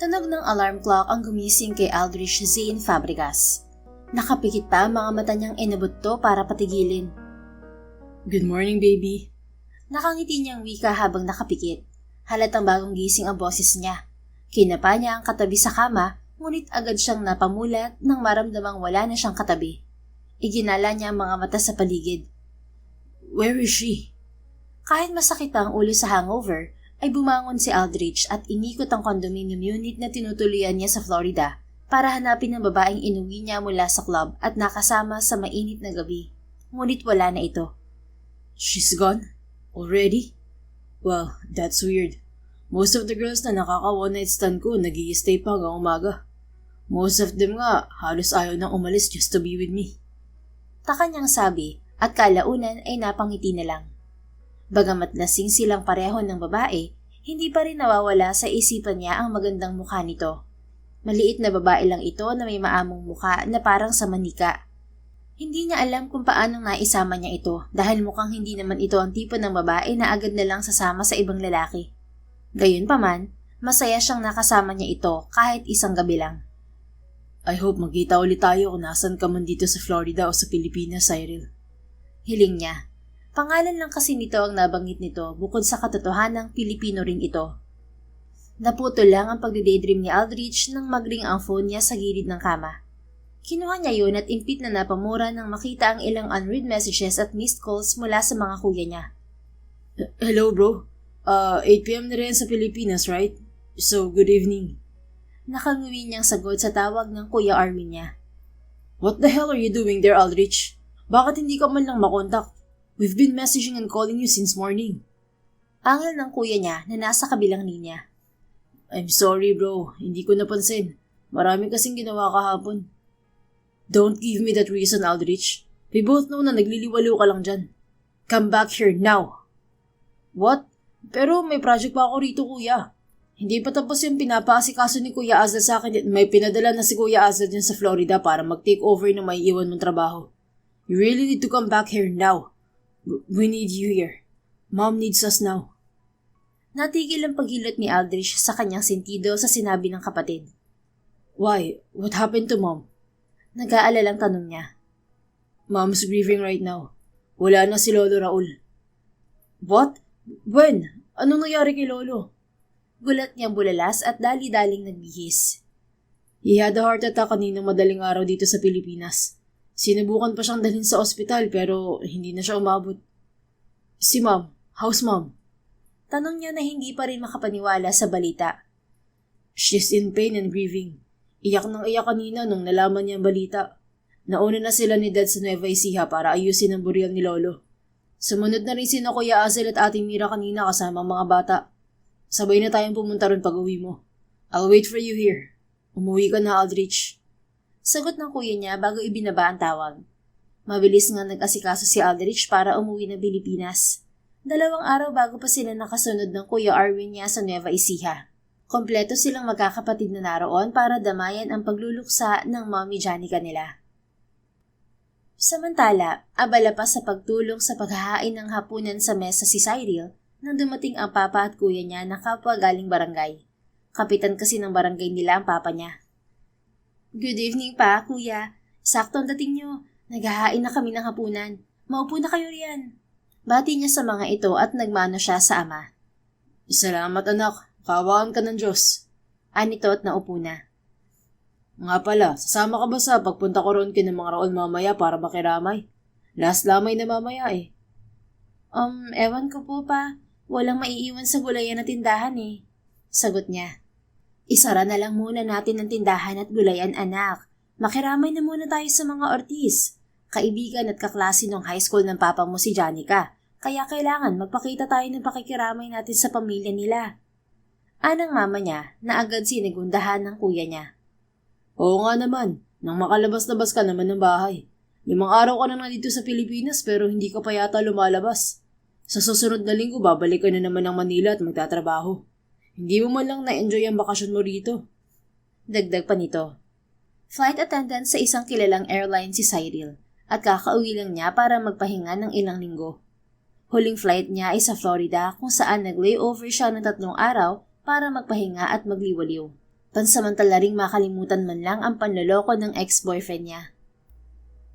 Tunog ng alarm clock ang gumising kay Aldrich Zane Fabregas. Nakapikit pa ang mga mata niyang inabot para patigilin. Good morning, baby. Nakangiti niyang wika habang nakapikit. Halatang bagong gising ang boses niya. Kinapa niya ang katabi sa kama, ngunit agad siyang napamulat nang maramdamang wala na siyang katabi. Iginala niya ang mga mata sa paligid. Where is she? Kahit masakit ang ulo sa hangover, ay bumangon si Aldrich at inikot ang condominium unit na tinutuluyan niya sa Florida para hanapin ang babaeng inuwi niya mula sa club at nakasama sa mainit na gabi. Ngunit wala na ito. She's gone? Already? Well, that's weird. Most of the girls na nakaka-one night stand ko nag-i-stay pa hanggang umaga. Most of them nga halos ayaw nang umalis just to be with me. Taka niyang sabi at kalaunan ay napangiti na lang. Bagamat lasing silang pareho ng babae, hindi pa rin nawawala sa isipan niya ang magandang mukha nito. Maliit na babae lang ito na may maamong mukha na parang sa manika. Hindi niya alam kung paano naisama niya ito dahil mukhang hindi naman ito ang tipo ng babae na agad na lang sasama sa ibang lalaki. Gayunpaman, masaya siyang nakasama niya ito kahit isang gabi lang. I hope magkita ulit tayo kung nasan ka man dito sa Florida o sa Pilipinas, Cyril. Hiling niya. Pangalan lang kasi nito ang nabanggit nito bukod sa katotohanang Pilipino rin ito. Naputol lang ang pagde-daydream ni Aldrich nang magring ang phone niya sa gilid ng kama. Kinuha niya yun at impit na napamura nang makita ang ilang unread messages at missed calls mula sa mga kuya niya. Hello bro, 8 p.m. na rin sa Pilipinas, right? So, good evening. Nakanguwi niyang sagot sa tawag ng Kuya Armin niya. What the hell are you doing there, Aldrich? Bakit hindi ka man lang makontak? We've been messaging and calling you since morning. Angel ng kuya niya na nasa kabilang linya. I'm sorry bro, hindi ko napansin. Marami kasing ginawa kahapon. Don't give me that reason, Aldrich. We both know na nagliliwalo ka lang dyan. Come back here now. What? Pero may project pa ako rito, kuya. Hindi pa tapos yung pinapaasikaso ni Kuya Azad sa akin at may pinadala na si Kuya Azad dyan sa Florida para mag-take over ng may iwan mong trabaho. You really need to come back here now. We need you here. Mom needs us now. Natigil ang paghilot ni Aldrich sa kanyang sentido sa sinabi ng kapatid. Why? What happened to Mom? Nag-aalalang tanong niya. Mom's grieving right now. Wala na si Lolo Raul. What? When? Anong nangyari kay Lolo? Gulat niyang bulalas at dali-daling nagbihis. He had a heart attack kaninang madaling araw dito sa Pilipinas. Sinubukan pa siyang dalhin sa ospital pero hindi na siya umabot. Si Mom, how's Mom? Tanong niya na hindi pa rin makapaniwala sa balita. She's in pain and grieving. Iyak nang iyak kanina nung nalaman niya ang balita. Nauna na sila ni Dad sa Nueva Ecija para ayusin ang burial ni Lolo. Sumunod na rin sina Kuya Azel at Ating Mira kanina kasama ang mga bata. Sabay na tayong pumunta ron pag uwi mo. I'll wait for you here. Umuwi ka na, Aldrich. Sagot ng kuya niya bago ibinaba ang tawag. Mabilis nga nag-asikaso si Aldrich para umuwi ng Pilipinas. 2 araw bago pa sila nakasunod ng Kuya Arwin niya sa Nueva Ecija. Kompleto silang magkakapatid na naroon para damayan ang pagluluksa ng Mommy Janica nila. Samantala, abala pa sa pagtulong sa paghahain ng hapunan sa mesa si Cyril nang dumating ang papa at kuya niya na kapwa galing barangay. Kapitan kasi ng barangay nila ang papa niya. Good evening pa, kuya. Sakto ang dating nyo. Naghahain na kami ng hapunan. Maupo na kayo riyan. Bati niya sa mga ito at nagmano siya sa ama. Salamat anak. Kawaan ka ng Diyos. Anito at naupo na. Nga pala, sasama ka ba sa pagpunta ko roon kina mga Raul mamaya para makiramay? Last lamay na mamaya eh. Ewan ko po pa. Walang maiiwan sa gulayan na tindahan eh. Sagot niya. Isara na lang muna natin ang tindahan at gulayan, anak. Makiramay na muna tayo sa mga Ortiz. Kaibigan at kaklase ng high school ng papa mo si Janica. Kaya kailangan magpakita tayo ng pakikiramay natin sa pamilya nila. Anang mama niya na agad sinigundahan ng kuya niya. Oo nga naman. Nang makalabas-labas ka naman ng bahay. 5 araw ka na nandito sa Pilipinas pero hindi ka pa yata lumalabas. Sa susunod na linggo babalik ka na naman ng Manila at magtatrabaho. Hindi mo man lang na-enjoy ang bakasyon mo rito. Dagdag pa nito. Flight attendant sa isang kilalang airline si Cyril at kakauwi lang niya para magpahinga ng ilang linggo. Huling flight niya ay sa Florida kung saan nag-layover siya ng 3 araw para magpahinga at magliwaliw. Pansamantala ring makalimutan man lang ang panloloko ng ex-boyfriend niya.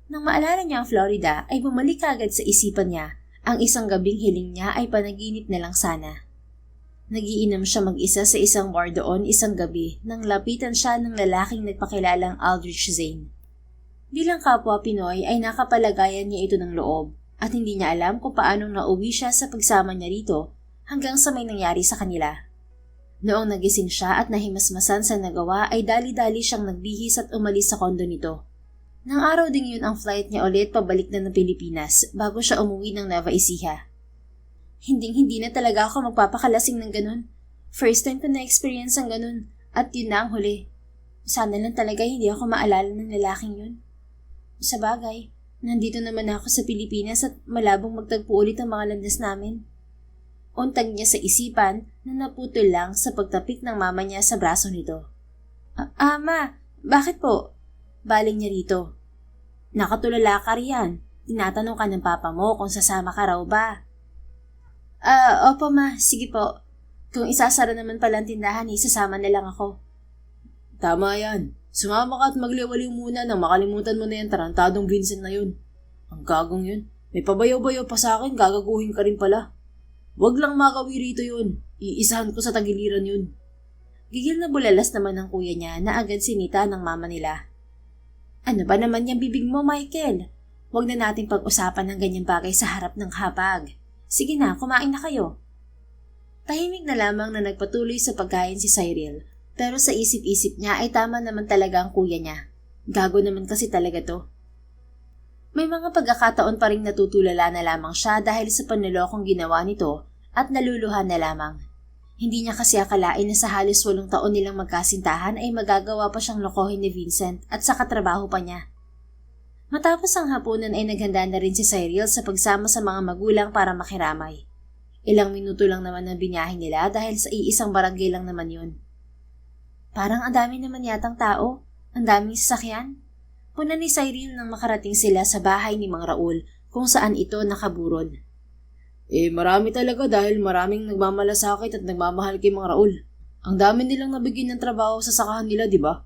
Nang maalala niya ang Florida ay bumalik agad sa isipan niya ang isang gabing hiling niya ay panaginip na lang sana. Nagiinom siya mag-isa sa isang bar doon isang gabi nang lapitan siya ng lalaking nagpakilalang Aldrich Zane. Bilang kapwa Pinoy ay nakapalagayan niya ito ng loob at hindi niya alam kung paanong nauwi siya sa pagsama niya rito hanggang sa may nangyari sa kanila. Noong nagising siya at nahimasmasan sa nagawa ay dali-dali siyang nagbihis at umalis sa kondo nito. Nang araw ding yun ang flight niya ulit pabalik na ng Pilipinas bago siya umuwi ng Nueva Ecija. Hindi na talaga ako magpapakalasing ng ganun. First time ko na-experience ang ganun at yun na ang huli. Sana lang talaga hindi ako maalala ng lalaking yun. Sa bagay, nandito naman ako sa Pilipinas at malabong magtagpo ulit ang mga landas namin. Untag niya sa isipan na naputol lang sa pagtapik ng mama niya sa braso nito. Ama, bakit po? Baling niya rito. Nakatulala ka riyan. Tinatanong ka ng papa mo kung sasama ka raw ba? Opo ma, sige po. Kung isasara naman pala ang tindahan, isasama na lang ako. Tama yan. Sumama ka at magliwaliw muna nang makalimutan mo na yung tarantadong Vincent na yun. Ang gagong yun. May pabayaw-bayaw pa sa akin, gagaguhin ka rin pala. Wag lang magawi rito yun. Iisahan ko sa tagiliran yun. Gigil na bulalas naman ng kuya niya na agad sinita ng mama nila. Ano ba naman yung bibig mo, Michael? Huwag na nating pag-usapan ng ganyang bagay sa harap ng hapag. Sige na, kumain na kayo. Tahimik na lamang na nagpatuloy sa pagkain si Cyril, pero sa isip-isip niya ay tama naman talaga ang kuya niya. Gago naman kasi talaga to. May mga pagkakataon pa ring natutulala na lamang siya dahil sa panlolokong ginawa nito at naluluhan na lamang. Hindi niya kasi akalain na sa halos 8 taon nilang magkasintahan ay magagawa pa siyang lokohin ni Vincent at sa katrabaho pa niya. Matapos ang hapunan ay naghanda na rin si Cyril sa pagsama sa mga magulang para makiramay. Ilang minuto lang naman ang binyahe nila dahil sa iisang barangay lang naman yun. Parang ang dami naman yatang tao, ang daming sasakyan. Puna ni Cyril nang makarating sila sa bahay ni Mang Raul kung saan ito nakaburol. Marami talaga dahil maraming nagmamalasakit at nagmamahal kay Mang Raul. Ang dami nilang nabigyan ng trabaho sa sakahan nila, di ba?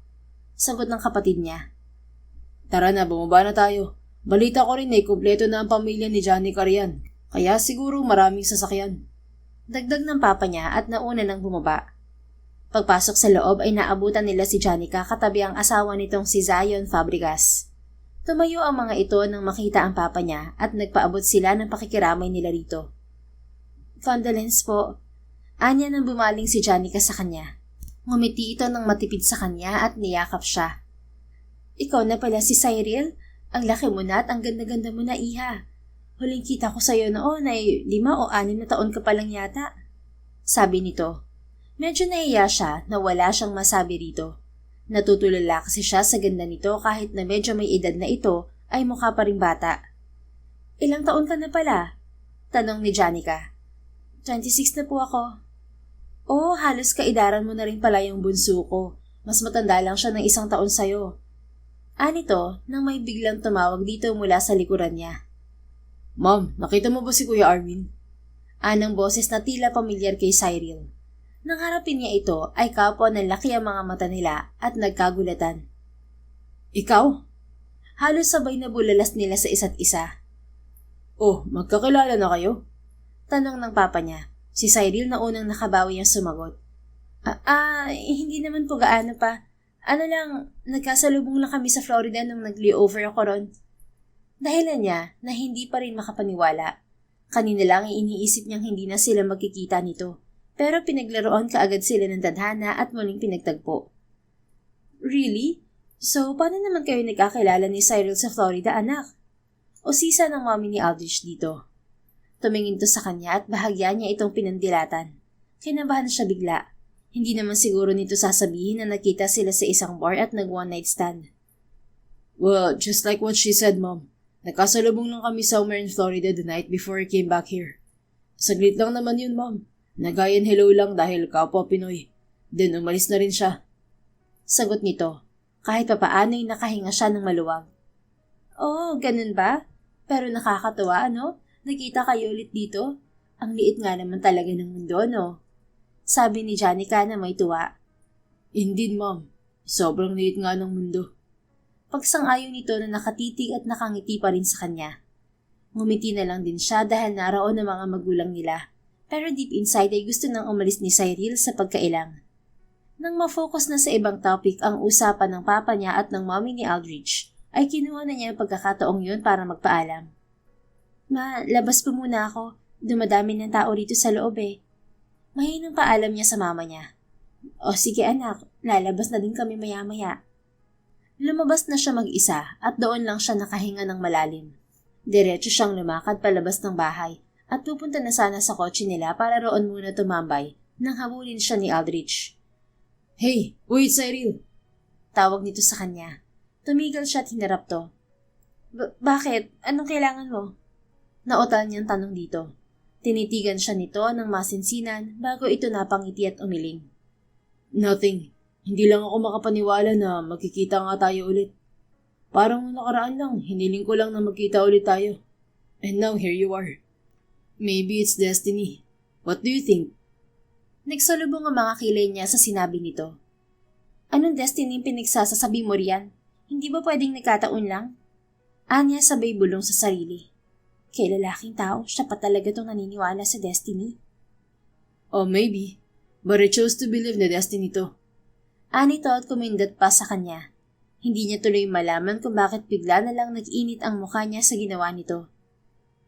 Sagot ng kapatid niya. Tara na, bumaba na tayo. Balita ko rin kumpleto na ang pamilya ni Johnny Carian. Kaya siguro maraming sasakyan. Dagdag ng papa niya at nauna nang bumaba. Pagpasok sa loob ay naabutan nila si Janica katabi ang asawa nitong si Zion Fabregas. Tumayo ang mga ito nang makita ang papa niya at nagpaabot sila ng pakikiramay nila rito. Condolence po. Anya nang bumaling si Janica sa kanya. Ngumiti ito ng matipid sa kanya at niyakap siya. Ikaw na pala si Cyril? Ang laki mo na at ang ganda-ganda mo na, iha. Huling kita ko sa'yo noon ay 5 o 6 na taon ka pa lang yata. Sabi nito. Medyo nahiya siya na wala siyang masabi rito. Natutulala kasi siya sa ganda nito kahit na medyo may edad na ito ay mukha pa ring bata. Ilang taon ka na pala? Tanong ni Janica. 26 na po ako. Oh, halos kaidaran mo na rin pala yung bunso ko. Mas matanda lang siya ng 1 taon sa'yo. Anito nang may biglang tumawag dito mula sa likuran niya. Ma'am, nakita mo ba si Kuya Armin? Anang boses na tila pamilyar kay Cyril. Nang harapin niya ito ay kapwa ng laki ang mga mata nila at nagkagulatan. Ikaw? Halos sabay na bulalas nila sa isa't isa. Oh, magkakilala na kayo? Tanong ng papa niya. Si Cyril na unang nakabawi ang sumagot. Hindi naman po gaano pa. Ano lang, nagkasalubong lang kami sa Florida nung nag-layover ako ron. Dahilan niya na hindi pa rin makapaniwala. Kanina lang iniisip niyang hindi na sila magkikita nito. Pero pinaglaruan kaagad sila ng tadhana at muling pinagtagpo. Really? So, paano naman kayo nagkakilala ni Cyril sa Florida, anak? O sisa ng mami ni Aldrich dito? Tumingin to sa kanya at bahagya niya itong pinandilatan. Kinabahan siya bigla. Hindi naman siguro nito sasabihin na nakita sila sa isang bar at nag-one-night stand. Well, just like what she said, Mom. Nagkasalubong lang kami somewhere in Florida the night before I came back here. Saglit lang naman yun, Mom. Nagayan hello lang dahil kapwa Pinoy. Then umalis na rin siya. Sagot nito. Kahit papaano ay nakahinga siya ng maluwag. Oh, ganun ba? Pero nakakatuwa, ano? Nakita kayo ulit dito? Ang liit nga naman talaga ng mundo, no? Sabi ni Janica na may tuwa. Indeed, Mom. Sobrang liit nga ng mundo. Pagsang-ayon nito na nakatitig at nakangiti pa rin sa kanya. Ngumiti na lang din siya dahil naroon ng mga magulang nila. Pero deep inside ay gusto nang umalis ni Cyril sa pagkailang. Nang ma-focus na sa ibang topic ang usapan ng papa niya at ng mommy ni Aldrich, ay kinuha na niya ang pagkakataong yun para magpaalam. Ma, labas po muna ako. Dumadami ng tao rito sa loob eh. Mahinang paalam niya sa mama niya. O sige anak, lalabas na din kami maya-maya. Lumabas na siya mag-isa at doon lang siya nakahinga ng malalim. Diretso siyang lumakad palabas ng bahay at pupunta na sana sa kotse nila para roon muna tumambay nang habulin siya ni Aldrich. Hey, wait Cyril! Tawag nito sa kanya. Tumigil siya at hinarap to. Bakit? Anong kailangan mo? Nautal niyang tanong dito. Tinitigan siya nito ng masinsinan bago ito napangiti at umiling. Nothing. Hindi lang ako makapaniwala na magkikita nga tayo ulit. Parang nakaraan lang, hiniling ko lang na magkita ulit tayo. And now here you are. Maybe it's destiny. What do you think? Nagsalubong ang mga kilay niya sa sinabi nito. Anong destiny pinagsasasabi mo riyan? Hindi ba pwedeng nagkataon lang? Anya sabay bulong sa sarili. Kay lalaking tao, siya pa talaga itong naniniwala sa destiny. Oh, maybe. But I chose to believe na destiny to. Anito at kumindat pa sa kanya. Hindi niya tuloy malaman kung bakit bigla na lang nag-init ang mukha niya sa ginawa nito.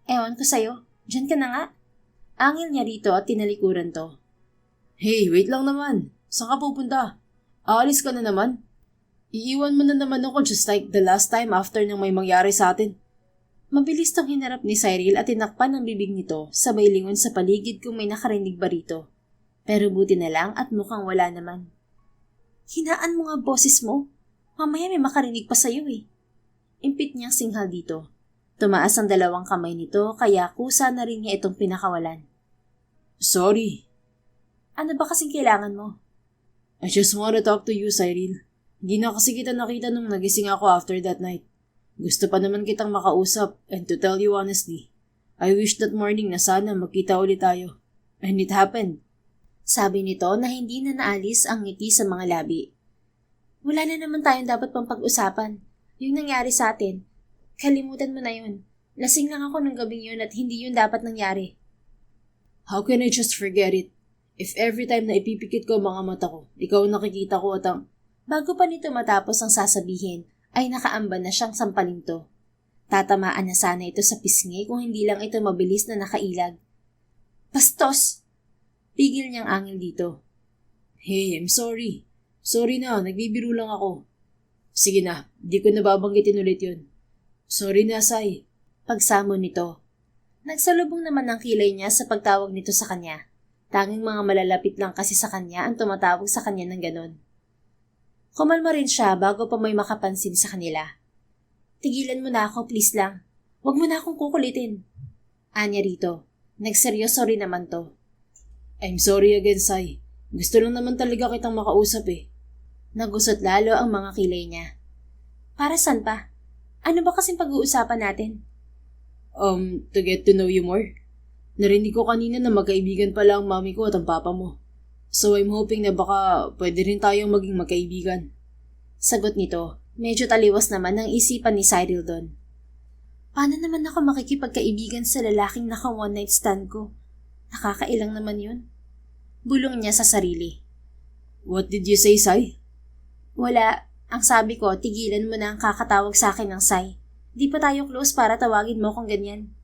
Ewan ko sa'yo, dyan ka na nga. Angil niya rito at tinalikuran to. Hey, wait lang naman. Saan ka pupunta? Aalis ka na naman? Iiwan mo na naman ako just like the last time after nang may mangyari sa atin. Mabilis tong hinarap ni Cyril at tinakpan ang bibig nito sabay lingon sa paligid kung may nakarinig ba rito. Pero buti na lang at mukhang wala naman. Hinaan mo nga boses mo. Mamaya may makarinig pa sa'yo eh. Impit niyang singhal dito. Tumaas ang dalawang kamay nito kaya kusa na rin niya itong pinakawalan. Sorry. Ano ba kasing kailangan mo? I just want to talk to you, Cyril. Hindi na kasi kita nakita nung nagising ako after that night. Gusto pa naman kitang makausap and to tell you honestly, I wish that morning na sana magkita ulit tayo. And it happened. Sabi nito na hindi na naalis ang ngiti sa mga labi. Wala na naman tayong dapat pang pag-usapan. Yung nangyari sa atin. Kalimutan mo na yun. Lasing lang ako ng gabing yun at hindi yun dapat nangyari. How can I just forget it? If every time na ipipikit ko mga mata ko, ikaw nakikita ko at ang... Bago pa nito matapos ang sasabihin, ay nakaamba na siyang sampalin to. Tatamaan na sana ito sa pisngi kung hindi lang ito mabilis na nakailag. Bastos! Pigil niyang angil dito. Hey, I'm sorry. Sorry na, nagbibiro lang ako. Sige na, di ko nababanggitin ulit yun. Sorry na, Sai. Pagsamon nito. Nagsalubong naman ang kilay niya sa pagtawag nito sa kanya. Tanging mga malalapit lang kasi sa kanya ang tumatawag sa kanya ng ganon. Kumalma rin siya bago pa may makapansin sa kanila. Tigilan mo na ako, please lang. Huwag mo na akong kukulitin. Anya rito. Nagseryoso rin naman to. I'm sorry again, Sai. Gusto lang naman talaga kitang makausap eh. Nagusot lalo ang mga kilay niya. Para saan pa? Ano ba kasing pag-uusapan natin? To get to know you more. Narinig ko kanina na magkaibigan pala ang mami ko at ang papa mo. So I'm hoping na baka pwede rin tayong maging magkaibigan. Sagot nito, medyo taliwas naman ang isipan ni Cyril doon. Paano naman ako makikipagkaibigan sa lalaking naka one night stand ko? Nakakailang naman yun. Bulong niya sa sarili. What did you say, Sai? Wala. Ang sabi ko, tigilan mo na ang kakatawag sa akin ng Sai. Di pa tayo close para tawagin mo kung ganyan.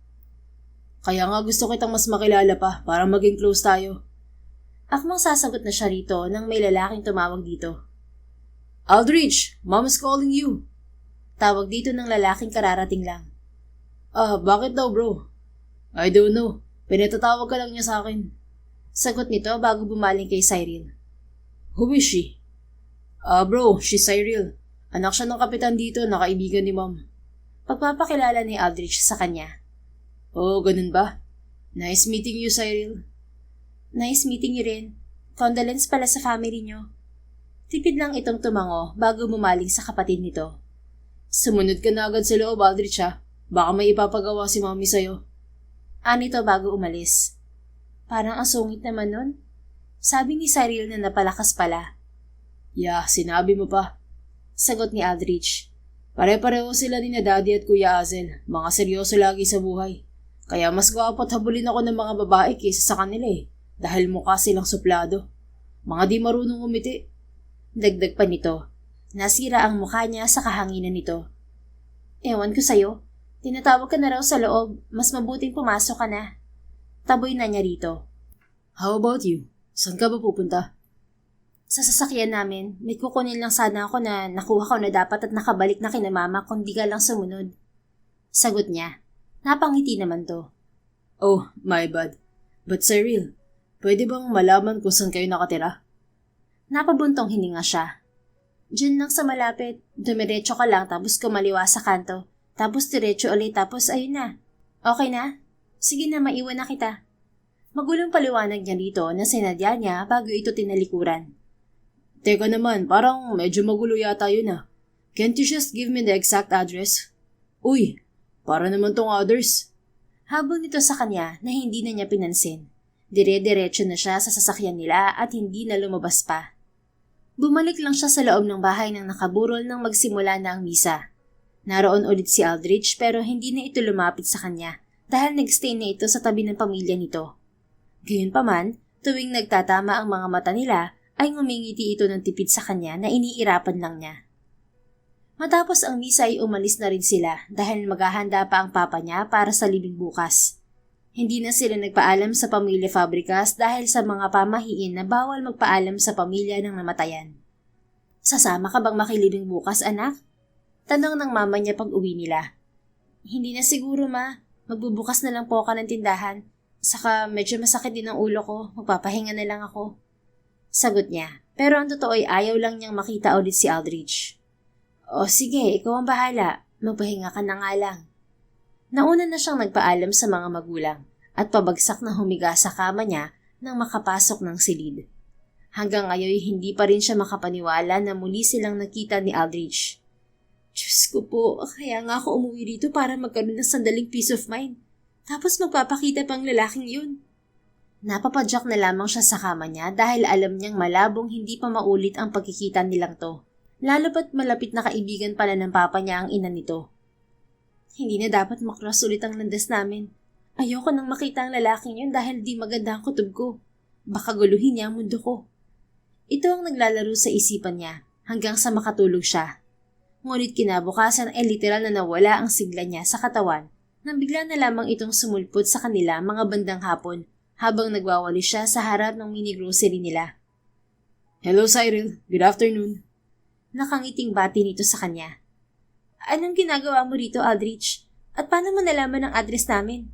Kaya nga gusto kitang mas makilala pa para maging close tayo. Akmang sasagot na siya rito nang may lalaking tumawag dito. Aldrich, Mom is calling you. Tawag dito ng lalaking kararating lang. Bakit daw bro? I don't know. Pinatatawag ka lang niya sa akin. Sagot nito bago bumaling kay Cyril. Who is she? Bro, she's Cyril. Anak siya ng kapitan dito na kaibigan ni Mom. Pagpapakilala ni Aldrich sa kanya. Oh, ganun ba? Nice meeting you, Cyril. Nice meeting you rin. Condolence pala sa family niyo. Tipid lang itong tumango bago bumaling sa kapatid nito. Sumunod ka na agad sa loob, Aldrich ha. Baka may ipapagawa si Mommy sa'yo. Anito bago umalis. Parang ang sungit naman nun. Sabi ni Cyril na napalakas pala. Yeah, sinabi mo pa. Sagot ni Aldrich. Pare-pareho sila ni na Daddy at Kuya Azel. Mga seryoso lagi sa buhay. Kaya mas gwapo at habulin ako ng mga babae kaysa sa kanila eh. Dahil mukha silang suplado. Mga di marunong umiti. Dagdag pa nito. Nasira ang mukha niya sa kahanginan nito. Ewan ko sa'yo. Tinatawag ka na raw sa loob. Mas mabuting pumasok ka na. Taboy na niya rito. How about you? Saan ka ba pupunta? Sa sasakyan namin, may kukunin lang sana ako na nakuha ko na dapat at nakabalik na kina mama kung di ka lang sumunod. Sagot niya. Napangiti naman to. Oh, my bad. But Cyril, pwede bang malaman kung saan kayo nakatira? Napabuntong hininga siya. Diyan lang sa malapit, dumiretso ka lang tapos kumaliwa sa kanto. Tapos diretso ulit tapos ayun na. Okay na? Sige na, maiwan na kita. Magulong paliwanag niya dito na sinadya niya bago ito tinalikuran. Teka naman, parang medyo magulo yata yun ah. Can't you just give me the exact address? Uy, para naman tong others. Habol nito sa kanya na hindi na niya pinansin. Dire-diretso na siya sa sasakyan nila at hindi na lumabas pa. Bumalik lang siya sa loob ng bahay nang nakaburol nang magsimula na ang misa. Naroon ulit si Aldrich pero hindi na ito lumapit sa kanya dahil nagstay na ito sa tabi ng pamilya nito. Gayunpaman, tuwing nagtatama ang mga mata nila, ay ngumingiti ito ng tipid sa kanya na iniirapan lang niya. Matapos ang misa ay umalis na rin sila dahil maghahanda pa ang papa niya para sa libing bukas. Hindi na sila nagpaalam sa pamilya Fabregas dahil sa mga pamahiin na bawal magpaalam sa pamilya ng namatayan. Sasama ka bang makilibing bukas, anak? Tanong ng mama niya pag uwi nila. Hindi na siguro, ma. Magbubukas na lang po ako ng tindahan. Saka medyo masakit din ang ulo ko. Magpapahinga na lang ako. Sagot niya, pero ang totoo ay ayaw lang niyang makita ulit si Aldrich. O sige, ikaw ang bahala. Magpahinga ka na nga lang. Nauna na siyang nagpaalam sa mga magulang at pabagsak na humiga sa kama niya nang makapasok ng silid. Hanggang ngayon hindi pa rin siya makapaniwala na muli silang nakita ni Aldrich. Diyos ko po, kaya nga ako umuwi dito para magkaroon ng sandaling peace of mind. Tapos magpapakita pang lalaking yun. Napapadyak na lamang siya sa kama niya dahil alam niyang malabong hindi pa maulit ang pagkikita nilang to. Lalo pat malapit na kaibigan pala ng papa niya ang ina nito. Hindi na dapat makross ulit ang landas namin. Ayoko nang makita ang lalaking yun dahil di maganda ang kutob ko. Baka guluhin niya ang mundo ko. Ito ang naglalaro sa isipan niya hanggang sa makatulog siya. Ngunit kinabukasan ay literal na nawala ang sigla niya sa katawan nang bigla na lamang itong sumulpot sa kanila mga bandang hapon habang nagwawali siya sa harap ng mini grocery nila. Hello Cyril, good afternoon. Nakangiting bati nito sa kanya. Anong ginagawa mo rito, Aldrich? At paano mo nalaman ang address namin?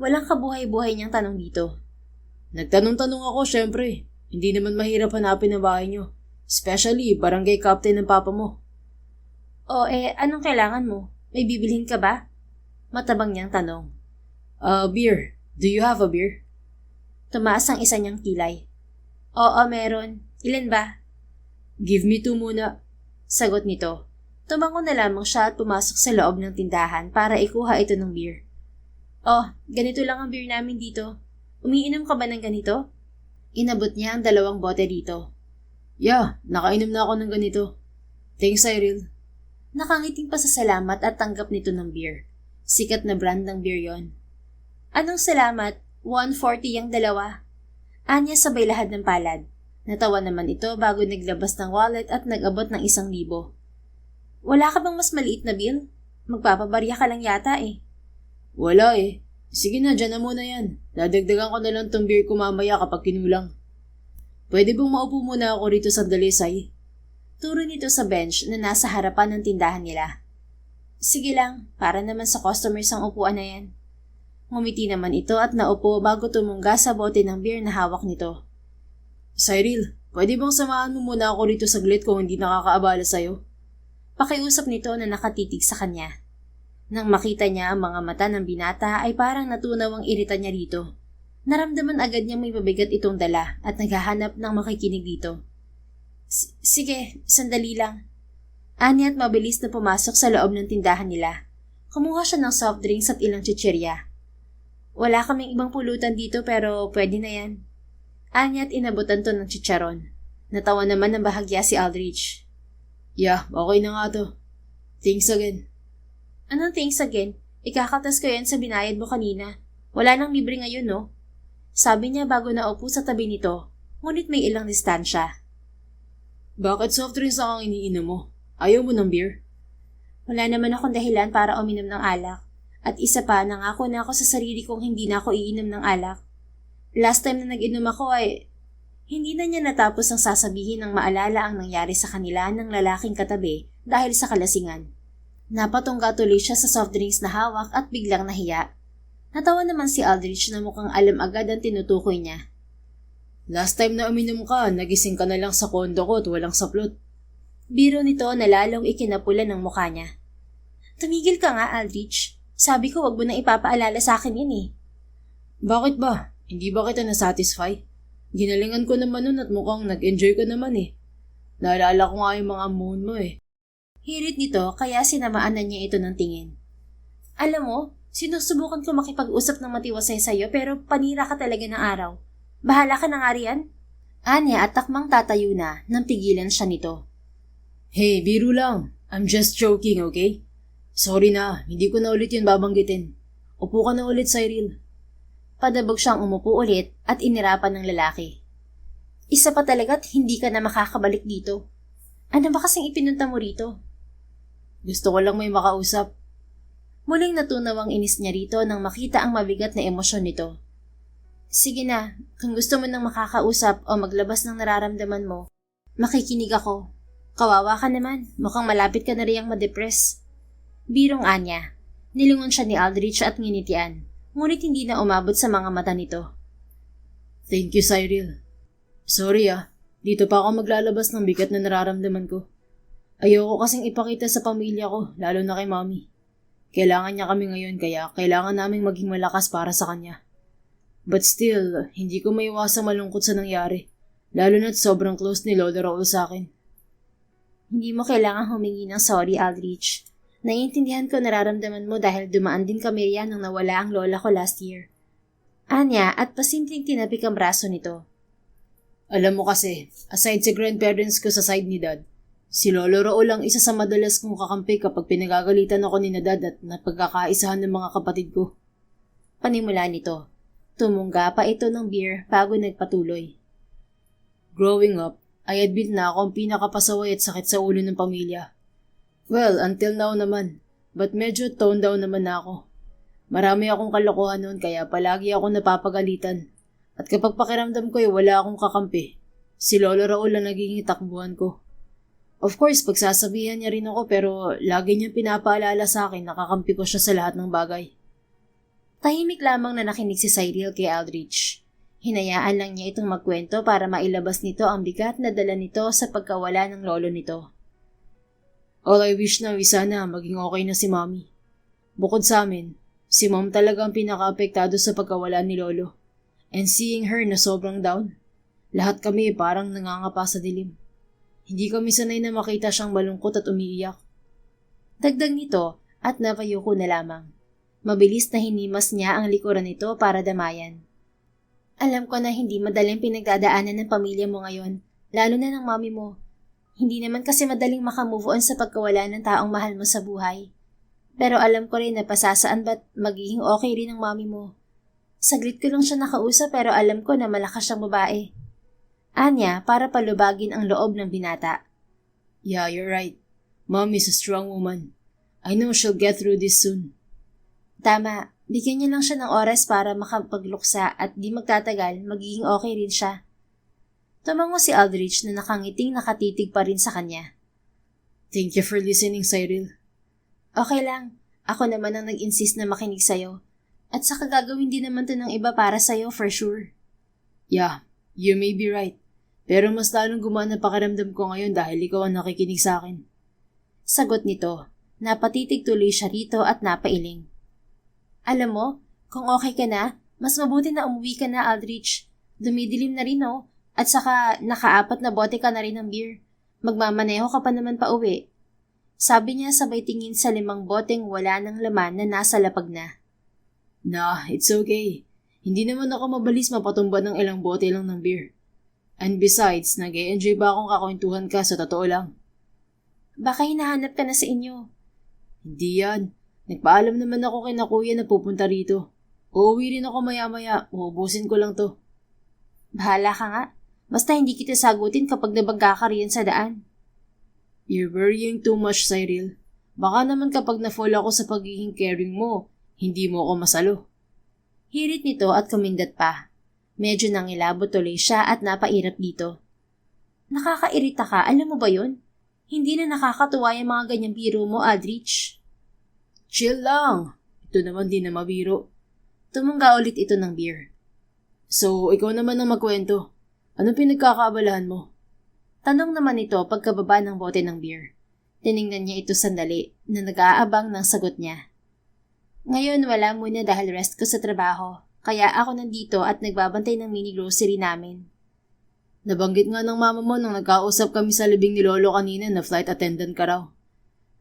Walang kabuhay-buhay niyang tanong dito. Nagtanong-tanong ako syempre. Hindi naman mahirap hanapin ang bahay niyo. Especially barangay captain ng papa mo. Anong kailangan mo? May bibilhin ka ba? Matabang niyang tanong. Beer. Do you have a beer? Tumaas ang isa niyang kilay. Oo, meron. Ilan ba? Give me 2 muna. Sagot nito. Tumango na lamang siya at pumasok sa loob ng tindahan para ikuha ito ng beer. Ganito lang ang beer namin dito. Umiinom ka ba ng ganito? Inabot niya ang 2 bote dito. Yeah, nakainom na ako ng ganito. Thanks, Cyril. Nakangiting pasasalamat at tanggap nito ng beer. Sikat na brand ng beer yon. Anong salamat? 140 ang 2. Anya sabay lahad ng palad. Natawa naman ito bago naglabas ng wallet at nag-abot ng 1,000. Wala ka bang mas maliit na bill? Magpapabarya ka lang yata eh. Wala eh. Sige na, dyan na muna yan. Dadagdagan ko na lang tong beer ko mamaya kapag kinulang. Pwede bang maupo muna ako rito sandali, Sai? Turo nito sa bench na nasa harapan ng tindahan nila. Sige lang, para naman sa customers ang upuan na yan. Ngumiti naman ito at naupo bago tumungga sa bote ng beer na hawak nito. Cyril, pwede bang samahan mo muna ako rito saglit kung hindi nakakaabala sa'yo? Pakiusap nito na nakatitig sa kanya. Nang makita niya ang mga mata ng binata ay parang natunaw ang irita niya rito. Naramdaman agad niya may mabigat itong dala at naghahanap ng makikinig dito. Sige, sandali lang. Ani at mabilis na pumasok sa loob ng tindahan nila. Kumuha siya ng soft drinks at ilang chichirya. Wala kaming ibang pulutan dito pero pwede na yan. Ani at inabutan to ng chicharon. Natawa naman ng bahagya si Aldrich. Yeah, okay na nga to. Thanks again. Anong thanks again? Ikakatas ko yan sa binayad mo kanina. Wala nang libre ngayon, no? Sabi niya bago naupo sa tabi nito, ngunit may ilang distansya. Bakit soft drinks ang iniinom mo? Ayaw mo ng beer? Wala naman akong dahilan para uminom ng alak. At isa pa, nangako na ako sa sarili kong hindi na ako iinom ng alak. Last time na nag-inom ako ay hindi na niya natapos ang sasabihin ng maalala ang nangyari sa kanila ng lalaking katabi dahil sa kalasingan. Napatungga tuloy siya sa soft drinks na hawak at biglang nahiya. Natawa naman si Aldrich na mukhang alam agad ang tinutukoy niya. Last time na uminom ka, nagising ka na lang sa kondo ko at walang saplot. Biro nito na lalong ikinapula ng mukha niya. Tumigil ka nga, Aldrich. Sabi ko wag mo nang ipapaalala sa akin yan eh. Bakit ba? Hindi ba kita na-satisfy? Ginalingan ko naman nun at mukhang nag-enjoy ka naman eh. Naalala ko nga yung mga moon mo eh. Hirit nito kaya sinamaan na niya ito ng tingin. Alam mo, sinusubukan ko makipag-usap ng matiwasay sa'yo pero panira ka talaga ng araw. Bahala ka na nga riyan. Anya at takmang tatayo na nang pigilan siya nito. Hey, biro lang. I'm just joking, okay? Sorry na, hindi ko na ulit yun babanggitin. Upo ka na ulit, Cyril. Padabog siyang umupo ulit at inirapan ng lalaki. Isa pa talaga't hindi ka na makakabalik dito. Ano ba kasing ipinunta mo rito? Gusto ko lang may makausap. Muling natunaw ang inis niya rito nang makita ang mabigat na emosyon nito. Sige na, kung gusto mo nang makakausap o maglabas ng nararamdaman mo, makikinig ako. Kawawa ka naman, mukhang malapit ka na riyang madepress. Birong Anya, nilingon siya ni Aldrich at nginitian. Ngunit hindi na umabot sa mga mata nito. Thank you, Cyril. Sorry dito pa ako maglalabas ng bigat na nararamdaman ko. Ayoko kasing ipakita sa pamilya ko, lalo na kay Mommy. Kailangan niya kami ngayon kaya kailangan naming maging malakas para sa kanya. But still, hindi ko maiwasang malungkot sa nangyari, lalo na't sobrang close ni Lolo Raul sa akin. Hindi mo kailangang humingi ng sorry, Aldrich. Naiintindihan ko nararamdaman mo dahil dumaan din kami riyan nung nawala ang lola ko last year. Anya at pasimpleng tinapik ang braso nito. Alam mo kasi, aside sa grandparents ko sa side ni Dad, si Lolo Raul ang isa sa madalas kong kakampi kapag pinagagalitan ako ni na Dad at napagkakaisahan ng mga kapatid ko. Panimula nito, tumungga pa ito ng beer bago nagpatuloy. Growing up, I admit na ako ang pinakapasaway at sakit sa ulo ng pamilya. Well, until now naman, but medyo toned down naman na ako. Marami akong kalokohan noon kaya palagi ako napapagalitan. At kapag pakiramdam ko wala akong kakampi, si Lolo Raul ang nagiging takbuhan ko. Of course, pagsasabihan niya rin ako pero lagi niyang pinapaalala sa akin na kakampi ko siya sa lahat ng bagay. Tahimik lamang na nakinig si Cyril kay Aldrich. Hinayaan lang niya itong magkwento para mailabas nito ang bigat na dala nito sa pagkawala ng lolo nito. All I wish na sana maging okay na si Mommy. Bukod sa amin, si Mom talaga ang pinaka-apektado sa pagkawala ni Lolo. And seeing her na sobrang down, lahat kami parang nangangapa sa dilim. Hindi kami sanay na makita siyang malungkot at umiiyak. Dagdag nito at napayuko na lamang. Mabilis na hinimas niya ang likuran nito para damayan. Alam ko na hindi madaling pinagdadaanan ng pamilya mo ngayon, lalo na ng mami mo. Hindi naman kasi madaling makamove on sa pagkawala ng taong mahal mo sa buhay. Pero alam ko rin na pasasaan ba't magiging okay rin ang mami mo. Saglit ko lang siya nakausap pero alam ko na malakas siyang babae. Anya para palubagin ang loob ng binata. Yeah, you're right. Mom is a strong woman. I know she'll get through this soon. Tama, bigyan niya lang siya ng oras para makapagluksa at di magtatagal magiging okay rin siya. Tumango si Aldrich na nakangiting nakatitig pa rin sa kanya. Thank you for listening, Cyril. Okay lang. Ako naman ang nag-insist na makinig sa'yo. At saka gagawin din naman to ng iba para sa'yo for sure. Yeah, you may be right. Pero mas lalong gumana pakiramdam ko ngayon dahil ikaw ang nakikinig sa akin. Sagot nito, napatitig tuloy siya rito at napailing. Alam mo, kung okay ka na, mas mabuti na umuwi ka na, Aldrich. Dumidilim na rin At saka, naka-4 na bote ka na rin ng beer. Magmamaneho ka pa naman pa uwi. Sabi niya sabay tingin sa 5 boteng wala ng laman na nasa lapag na. Nah, it's okay. Hindi naman ako mabalis mapatumba ng ilang bote lang ng beer. And besides, nag-e-enjoy ba akong kakwentuhan ka sa totoo lang? Baka hinahanap ka na sa inyo. Hindi yan. Nagpaalam naman ako kay na kuya na pupunta rito. Uuwi rin ako maya-maya. Uubusin ko lang to. Bahala ka nga. Basta hindi kita sagutin kapag nabangga ka riyan sa daan. You're worrying too much, Cyril. Baka naman kapag na-fall ako sa pagiging caring mo, hindi mo ako masalo. Hirit nito at kumindat pa. Medyo nangilabot tuloy siya at napairap dito. Nakakairita ka, alam mo ba yun? Hindi na nakakatuwa yung mga ganyang biro mo, Aldrich. Chill lang. Ito naman din na mabiro. Tumungga ulit ito ng beer. So, ikaw naman ang magkwento. Anong pinagkakaabalahan mo? Tanong naman ito pagkababa ng bote ng beer. Tiningnan niya ito sandali na nag-aabang ng sagot niya. Ngayon wala muna dahil rest ko sa trabaho, kaya ako nandito at nagbabantay ng mini grocery namin. Nabanggit nga ng mama mo nung nagkausap kami sa libing ni Lolo kanina na flight attendant ka raw.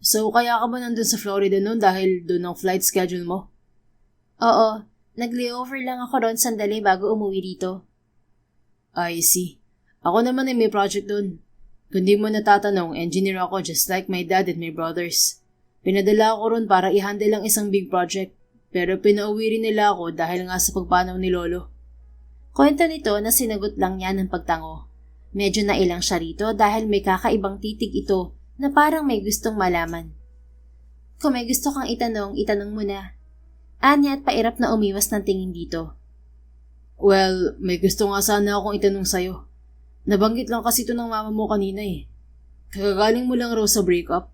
So kaya ka ba nandun sa Florida noon dahil doon ang flight schedule mo? Oo, nag-layover lang ako ron sandali bago umuwi dito. I see. Ako naman ay may project doon. Kung di mo natatanong, engineer ako just like my dad and my brothers. Pinadala ako ron para i-handle ang isang big project, pero pinauwi rin nila ako dahil nga sa pagpanaw ni Lolo. Kwento nito na sinagot lang niya ng pagtango. Medyo nailang siya rito dahil may kakaibang titig ito na parang may gustong malaman. Kung may gusto kang itanong, itanong mo na. Anya at pairap na umiwas ng tingin dito. Well, may gusto nga sana akong itanong sa'yo. Nabanggit lang kasi ito ng mama mo kanina eh. Kagagaling mo lang raw sa breakup.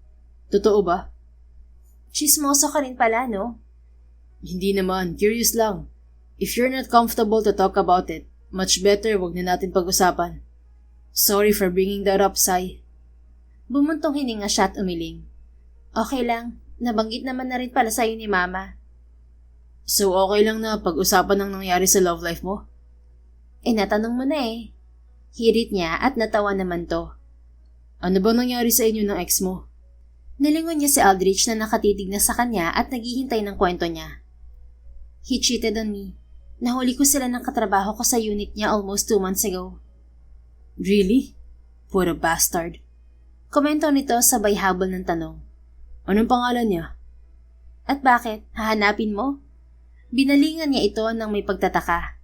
Totoo ba? Chismoso ka rin pala, no? Hindi naman, curious lang. If you're not comfortable to talk about it, much better wag na natin pag-usapan. Sorry for bringing that up, Sai. Bumuntong hininga siya at umiling. Okay lang, nabanggit naman na rin pala sa'yo ni Mama. So okay lang na pag-usapan ang nangyari sa love life mo? Natanong mo na eh. Hirit niya at natawa naman to. Ano ba nangyari sa inyo ng ex mo? Nilingon niya si Aldrich na nakatitig na sa kanya at naghihintay ng kwento niya. He cheated on me. Nahuli ko sila ng katrabaho ko sa unit niya almost 2 months ago. Really? What a bastard. Komento nito sabay habol ng tanong. Anong pangalan niya? At bakit? Hahanapin mo? Binalingan niya ito ng may pagtataka.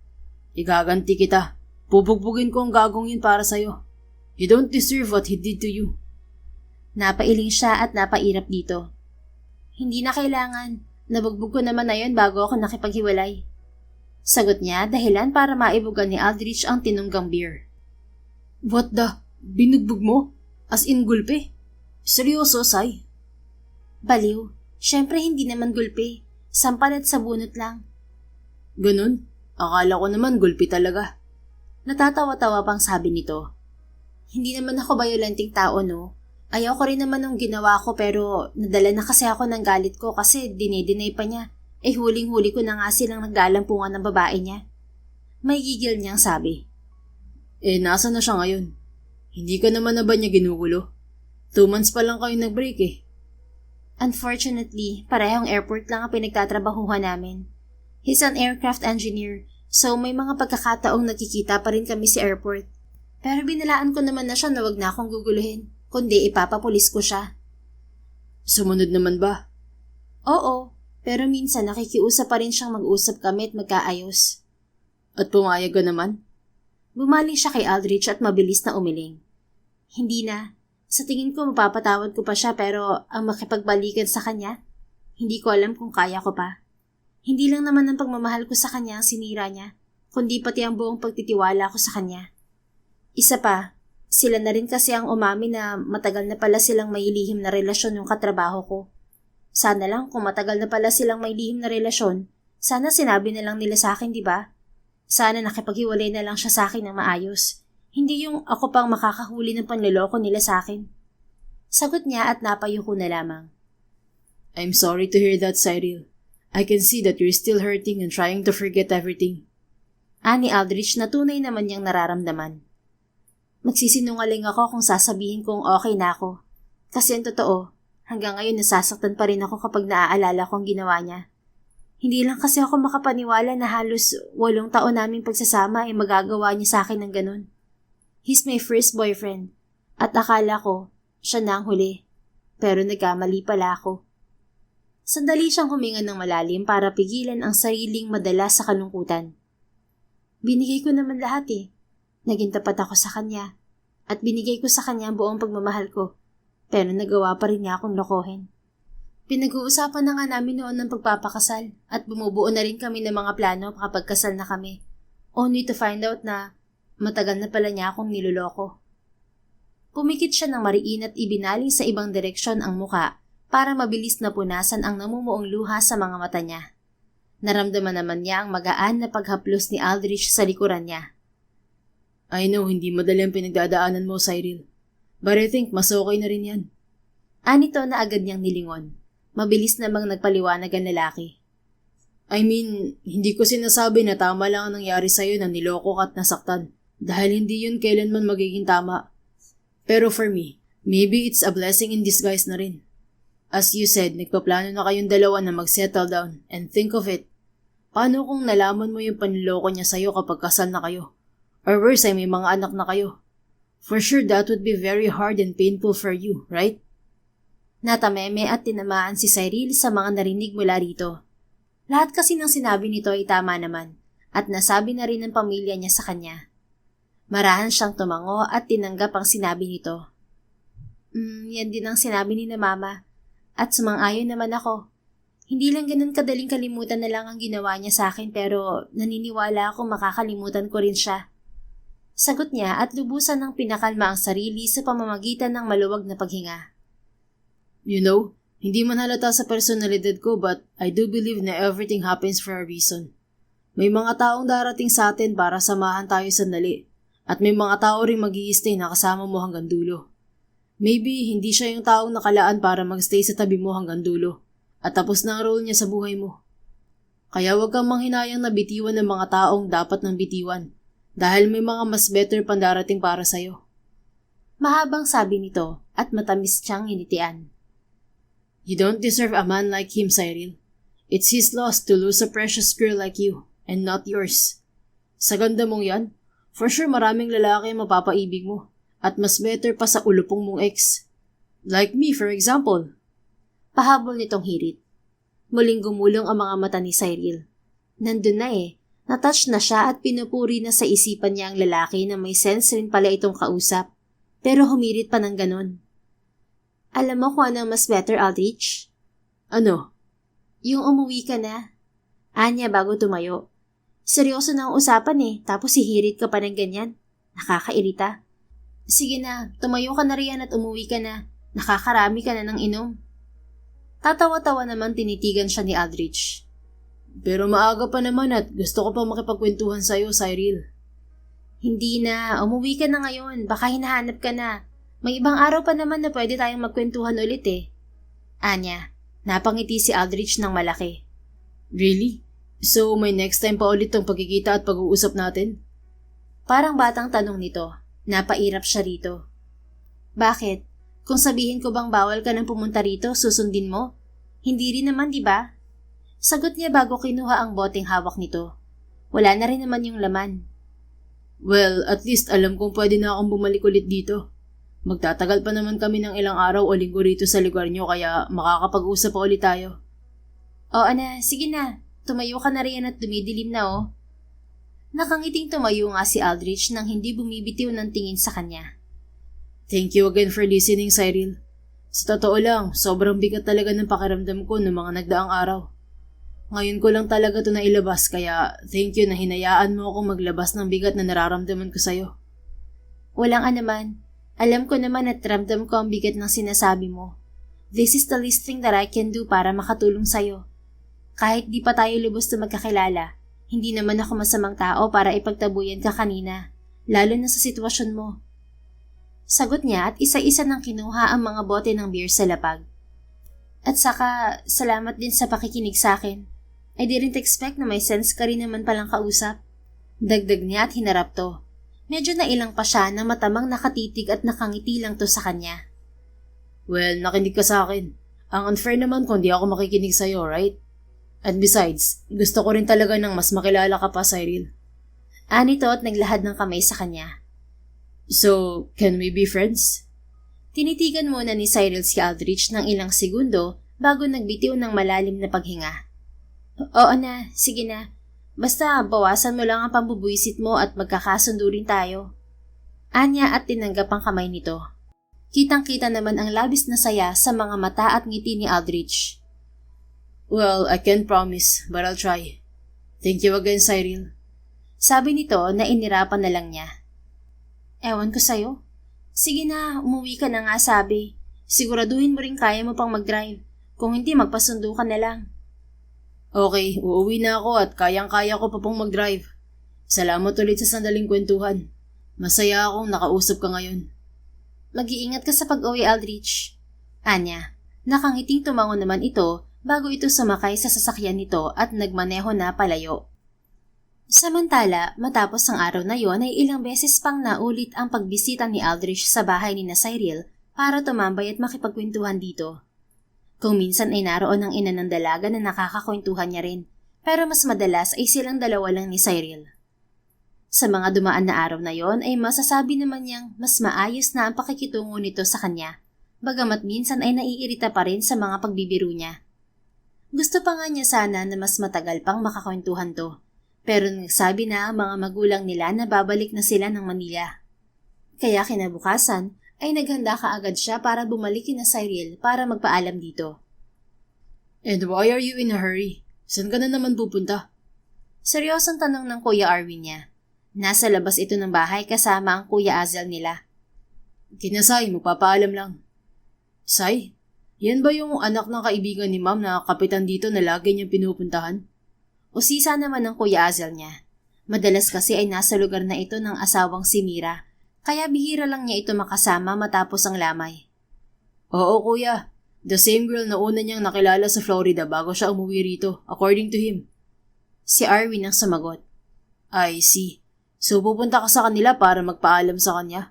Igaganti kita. Bubugbugin ko ang gagong yun para sa'yo. You don't deserve what he did to you. Napailing siya at napairap dito. Hindi na kailangan. Nabugbog ko naman na yun bago ako nakipaghiwalay. Sagot niya dahilan para maibugan ni Aldrich ang tinunggang beer. What the? Binugbog mo? As in gulpe? Seryoso, Sai? Baliw. Siyempre hindi naman gulpe. Sampal at sabunot lang. Ganun? Akala ko naman gulpi talaga. Natatawa-tawa pang sabi nito. Hindi naman ako bayolenteng tao, no? Ayaw ko rin naman nung ginawa ko pero nadala na kasi ako ng galit ko kasi dinedeny pa niya. Huling-huli ko na nga silang naglalampungan ng babae niya. May gigil niyang sabi. Nasa na siya ngayon? Hindi ka naman na ba niya ginugulo? 2 months pa lang kayo nag-break eh. Unfortunately, parehong airport lang ang pinagtatrabahuhan namin. He's an aircraft engineer, so may mga pagkakataong nakikita pa rin kami sa airport. Pero binalaan ko naman na siya na wag na akong guguluhin, kundi ipapapulis ko siya. Sumunod naman ba? Oo, pero minsan nakikiusap pa rin siyang mag-usap kami at magkaayos. At pumayag ka naman? Bumaling siya kay Aldrich at mabilis na umiling. Hindi na. Sa tingin ko mapapatawad ko pa siya pero ang makipagbalikan sa kanya, hindi ko alam kung kaya ko pa. Hindi lang naman ang pagmamahal ko sa kanya ang sinira niya, kundi pati ang buong pagtitiwala ko sa kanya. Isa pa, sila na rin kasi ang umamin na matagal na pala silang may lihim na relasyon yung katrabaho ko. Sana lang kung matagal na pala silang may lihim na relasyon, sana sinabi na lang nila sa akin, di ba? Sana nakipaghiwalay na lang siya sa akin ng maayos. Hindi yung ako pang makakahuli ng panloloko nila sa akin. Sagot niya at napayuko na lamang. I'm sorry to hear that, Cyril. I can see that you're still hurting and trying to forget everything. Ani Aldrich na tunay naman niyang nararamdaman. Magsisinungaling ako kung sasabihin kong okay na ako. Kasi ang totoo, hanggang ngayon nasasaktan pa rin ako kapag naaalala ko ang ginawa niya. Hindi lang kasi ako makapaniwala na halos 8 taon naming pagsasama ay magagawa niya sa akin ng ganun. He's my first boyfriend at akala ko siya na ang huli. Pero nagkamali pala ako. Sandali siyang huminga ng malalim para pigilan ang sariling madala sa kalungkutan. Binigay ko naman lahat eh. Naging tapat ako sa kanya at binigay ko sa kanya ang buong pagmamahal ko. Pero nagawa pa rin niya akong lokohin. Pinag-uusapan na nga namin noon ng pagpapakasal at bumubuo na rin kami ng mga plano kapag kasal na kami. Only to find out na matagal na pala niya akong niloloko. Pumikit siya ng mariin at ibinaling sa ibang direksyon ang muka para mabilis na punasan ang namumuong luha sa mga mata niya. Naramdaman naman niya ang magaan na paghaplos ni Aldrich sa likuran niya. I know hindi madali ang pinagdadaanan mo, Cyril. But I think mas okay na rin yan. Anito na agad niyang nilingon. Mabilis namang nagpaliwanag ang lalaki. I mean, hindi ko sinasabi na tama lang ang nangyari sa'yo na niloko ka at nasaktan. Dahil hindi yun kailanman magiging tama. Pero for me, maybe it's a blessing in disguise na rin. As you said, nagpaplano na kayong dalawa na mag-settle down. And think of it. Paano kung nalaman mo yung panloko niya sa'yo kapag kasal na kayo? Or worse ay may mga anak na kayo? For sure that would be very hard and painful for you, right? Natameme at tinamaan si Cyril sa mga narinig mula rito. Lahat kasi ng sinabi nito ay tama naman at nasabi na rin ng pamilya niya sa kanya. Marahan siyang tumango at tinanggap ang sinabi nito. Yan din ang sinabi ni na mama at sumang-ayon naman ako. Hindi lang ganun kadaling kalimutan na lang ang ginawa niya sa akin pero naniniwala akong makakalimutan ko rin siya. Sagot niya at lubusan ng pinakalma ang sarili sa pamamagitan ng maluwag na paghinga. You know, hindi man halata sa personalidad ko but I do believe na everything happens for a reason. May mga taong darating sa atin para samahan tayo sandali at may mga tao rin mag-i-stay na kasama mo hanggang dulo. Maybe hindi siya yung taong nakalaan para magstay sa tabi mo hanggang dulo at tapos na ang role niya sa buhay mo. Kaya huwag kang manghinayang na bitiwan ng mga taong dapat nang bitiwan dahil may mga mas better pang darating para sa'yo. Mahabang sabi nito at matamis siyang initian. You don't deserve a man like him, Cyril. It's his loss to lose a precious girl like you, and not yours. Sa ganda mong yan, for sure maraming lalaki ang mapapaibig mo, at mas better pa sa ulupong mong ex. Like me, for example. Pahabol nitong hirit. Muling gumulong ang mga mata ni Cyril. Nandun na natouch na siya at pinupuri na sa isipan niya ang lalaki na may sense rin pala itong kausap, pero humirit pa ng ganon. Alam mo kung ano mas better, Aldrich? Ano? Yung umuwi ka na. Anya bago tumayo. Seryoso na ang usapan tapos hihirit ka pa ng ganyan. Nakakairita. Sige na, tumayo ka na riyan at umuwi ka na. Nakakarami ka na ng inom. Tatawa-tawa naman tinitigan siya ni Aldrich. Pero maaga pa naman at gusto ko pa makipagkwentuhan sa'yo, Cyril. Hindi na, umuwi ka na ngayon. Baka hinahanap ka na. May ibang araw pa naman na pwede tayong magkwentuhan ulit Anya, napangiti si Aldrich ng malaki. Really? So may next time pa ulit tong pagkikita at pag-uusap natin? Parang batang tanong nito. Napairap siya rito. Bakit? Kung sabihin ko bang bawal ka nang pumunta rito, susundin mo? Hindi rin naman, di ba? Sagot niya bago kinuha ang boteng hawak nito. Wala na rin naman yung laman. Well, at least alam kong pwede na akong bumalik ulit dito. Magtatagal pa naman kami ng ilang araw o linggo rito sa lugar nyo kaya makakapag-usap pa ulit tayo. Oo na, sige na. Tumayo ka na riyan at dumidilim na Nakangiting tumayo nga si Aldrich nang hindi bumibitiw ng tingin sa kanya. Thank you again for listening, Cyril. Sa totoo lang, sobrang bigat talaga ng pakiramdam ko ng mga nagdaang araw. Ngayon ko lang talaga ito nailabas kaya thank you na hinayaan mo akong maglabas ng bigat na nararamdaman ko sa'yo. Walang anuman. Alam ko naman at ramdam ko ang bigat ng sinasabi mo. This is the least thing that I can do para makatulong sa'yo. Kahit di pa tayo lubos na magkakilala, hindi naman ako masamang tao para ipagtabuyan ka kanina, lalo na sa sitwasyon mo. Sagot niya at isa-isa nang kinuha ang mga bote ng beer sa lapag. At saka, salamat din sa pakikinig sa akin. I didn't expect na may sense ka rin naman palang kausap. Dagdag niya at hinarap to. Medyo nailang pa siya na matamang nakatitig at nakangiti lang to sa kanya. Well, nakinig ka sa akin. Ang unfair naman kung di ako makikinig sa'yo, right? At besides, gusto ko rin talaga ng mas makilala ka pa, Cyril. Anito at naglahad ng kamay sa kanya. So, can we be friends? Tinitigan muna ni Cyril si Aldrich ng ilang segundo bago nagbitiw ng malalim na paghinga. Oo na, sige na. Basta bawasan mo lang ang pambubuisit mo at magkakasundo rin tayo. Anya at tinanggap ang kamay nito. Kitang-kita naman ang labis na saya sa mga mata at ngiti ni Aldrich. Well, I can't promise, but I'll try. Thank you again, Cyril. Sabi nito na inirapan na lang niya. Ewan ko sa'yo. Sige na, umuwi ka na nga sabi. Siguraduhin mo rin kaya mo pang mag-drive. Kung hindi, magpasundo ka na lang. Okay, uuwi na ako at kayang-kaya ko pa pong mag-drive. Salamat ulit sa sandaling kwentuhan. Masaya akong nakausap ka ngayon. Mag-iingat ka sa pag-uwi, Aldrich. Anya, nakangiting tumango naman ito bago ito sumakay sa sasakyan nito at nagmaneho na palayo. Samantala, matapos ang araw na yon ay ilang beses pang naulit ang pagbisita ni Aldrich sa bahay ni Cyril para tumambay at makipagkwentuhan dito. Kung minsan ay naroon ang ina ng dalaga na nakakakwentuhan niya rin, pero mas madalas ay silang dalawa lang ni Cyril. Sa mga dumaan na araw na yon ay masasabi naman niyang mas maayos na ang pakikitungo nito sa kanya, bagamat minsan ay naiirita pa rin sa mga pagbibiro niya. Gusto pa nga niya sana na mas matagal pang makakwentuhan to, pero nagsabi na ang mga magulang nila na babalik na sila ng Manila. Kaya kinabukasan ay naghanda kaagad siya para bumalik kina Cyril para magpaalam dito. And why are you in a hurry? Saan ka na naman pupunta? Seryosong tanong ng Kuya Arwin niya. Nasa labas ito ng bahay kasama ang Kuya Azel nila. Kinasay, magpapaalam lang. Say, yan ba yung anak ng kaibigan ni Ma'am na kapitan dito na lagi niyang pinupuntahan? Usisa naman ng Kuya Azel niya. Madalas kasi ay nasa lugar na ito ng asawang si Mira, kaya bihira lang niya ito makasama matapos ang lamay. Oo kuya, the same girl na una niyang nakilala sa Florida bago siya umuwi rito, according to him. Si Arwin ang sumagot. I see. So pupunta ka sa kanila para magpaalam sa kanya?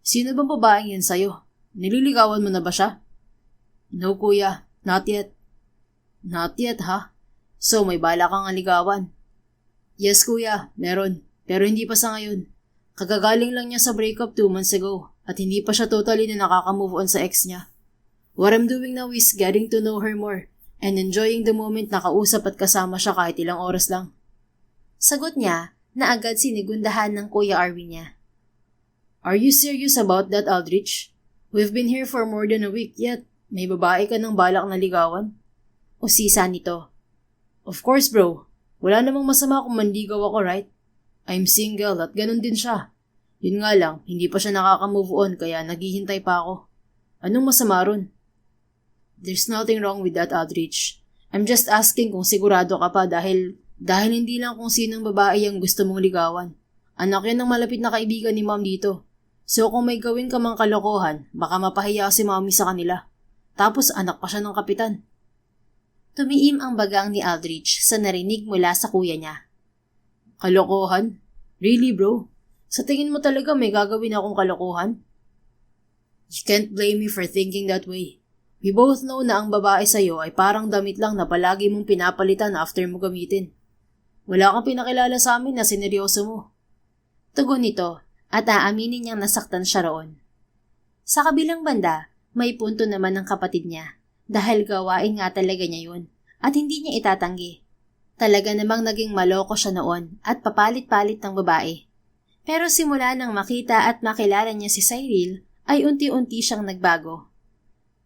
Sino bang babaeng yan sa'yo? Nililigawan mo na ba siya? No kuya, not yet. Not yet ha? So may bala kang aligawan? Yes kuya, meron. Pero hindi pa sa ngayon. Kagagaling lang niya sa breakup 2 months ago at hindi pa siya totally na nakaka-move on sa ex niya. What I'm doing now is getting to know her more and enjoying the moment na kausap at kasama siya kahit ilang oras lang. Sagot niya na agad sinigundahan ng Kuya Arwin niya. Are you serious about that, Aldrich? We've been here for more than a week yet may babae ka ng balak na ligawan? Usisa nito. Of course bro, wala namang masama kung manligaw ako, right? I'm single at ganun din siya. Yun nga lang, hindi pa siya nakaka-move on kaya naghihintay pa ako. Anong masama ron? There's nothing wrong with that, Aldrich. I'm just asking kung sigurado ka pa dahil hindi lang kung sinong babae ang gusto mong ligawan. Anak yan ng malapit na kaibigan ni Ma'am dito. So kung may gawin ka mang kalokohan, baka mapahiya si Mami sa kanila. Tapos anak pa siya ng kapitan. Tumiim ang bagang ni Aldrich sa narinig mula sa kuya niya. Kalokohan? Really bro? Sa tingin mo talaga may gagawin akong kalokohan? You can't blame me for thinking that way. We both know na ang babae sa'yo ay parang damit lang na palagi mong pinapalitan after mo gamitin. Wala kang pinakilala sa amin na sineryoso mo. Tugon nito at aaminin niyang nasaktan siya roon. Sa kabilang banda, may punto naman ng kapatid niya dahil gawain nga talaga niya yun at hindi niya itatanggi. Talaga namang naging maloko siya noon at papalit-palit ng babae. Pero simula nang makita at makilala niya si Cyril, ay unti-unti siyang nagbago.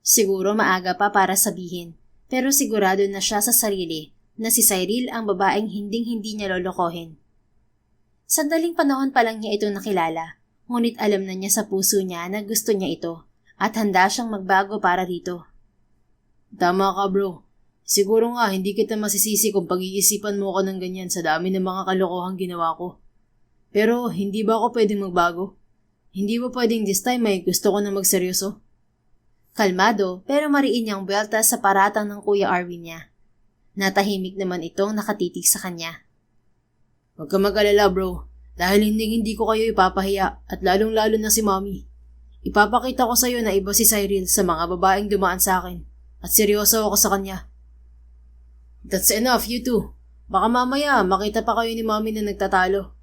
Siguro maaga pa para sabihin, pero sigurado na siya sa sarili na si Cyril ang babaeng hinding-hindi niya lolokohin. Sandaling panahon pa lang niya ito nakilala, ngunit alam na niya sa puso niya na gusto niya ito at handa siyang magbago para rito. Tama ka bro. Siguro nga hindi kita masisisi kung pag-iisipan mo ko ng ganyan sa dami ng mga kalokohang ginawa ko. Pero hindi ba ako pwedeng magbago? Hindi ba pwedeng this time may gusto ko na magseryoso? Kalmado pero mariin niyang buwelta sa paratang ng Kuya Arwin niya. Natahimik naman itong nakatitig sa kanya. Huwag ka mag-alala bro, dahil hindi ko kayo ipapahiya at lalong-lalo na si Mommy. Ipapakita ko sa iyo na iba si Cyril sa mga babaeng dumaan sa akin at seryoso ako sa kanya. That's enough, you two. Baka mamaya makita pa kayo ni Mommy na nagtatalo.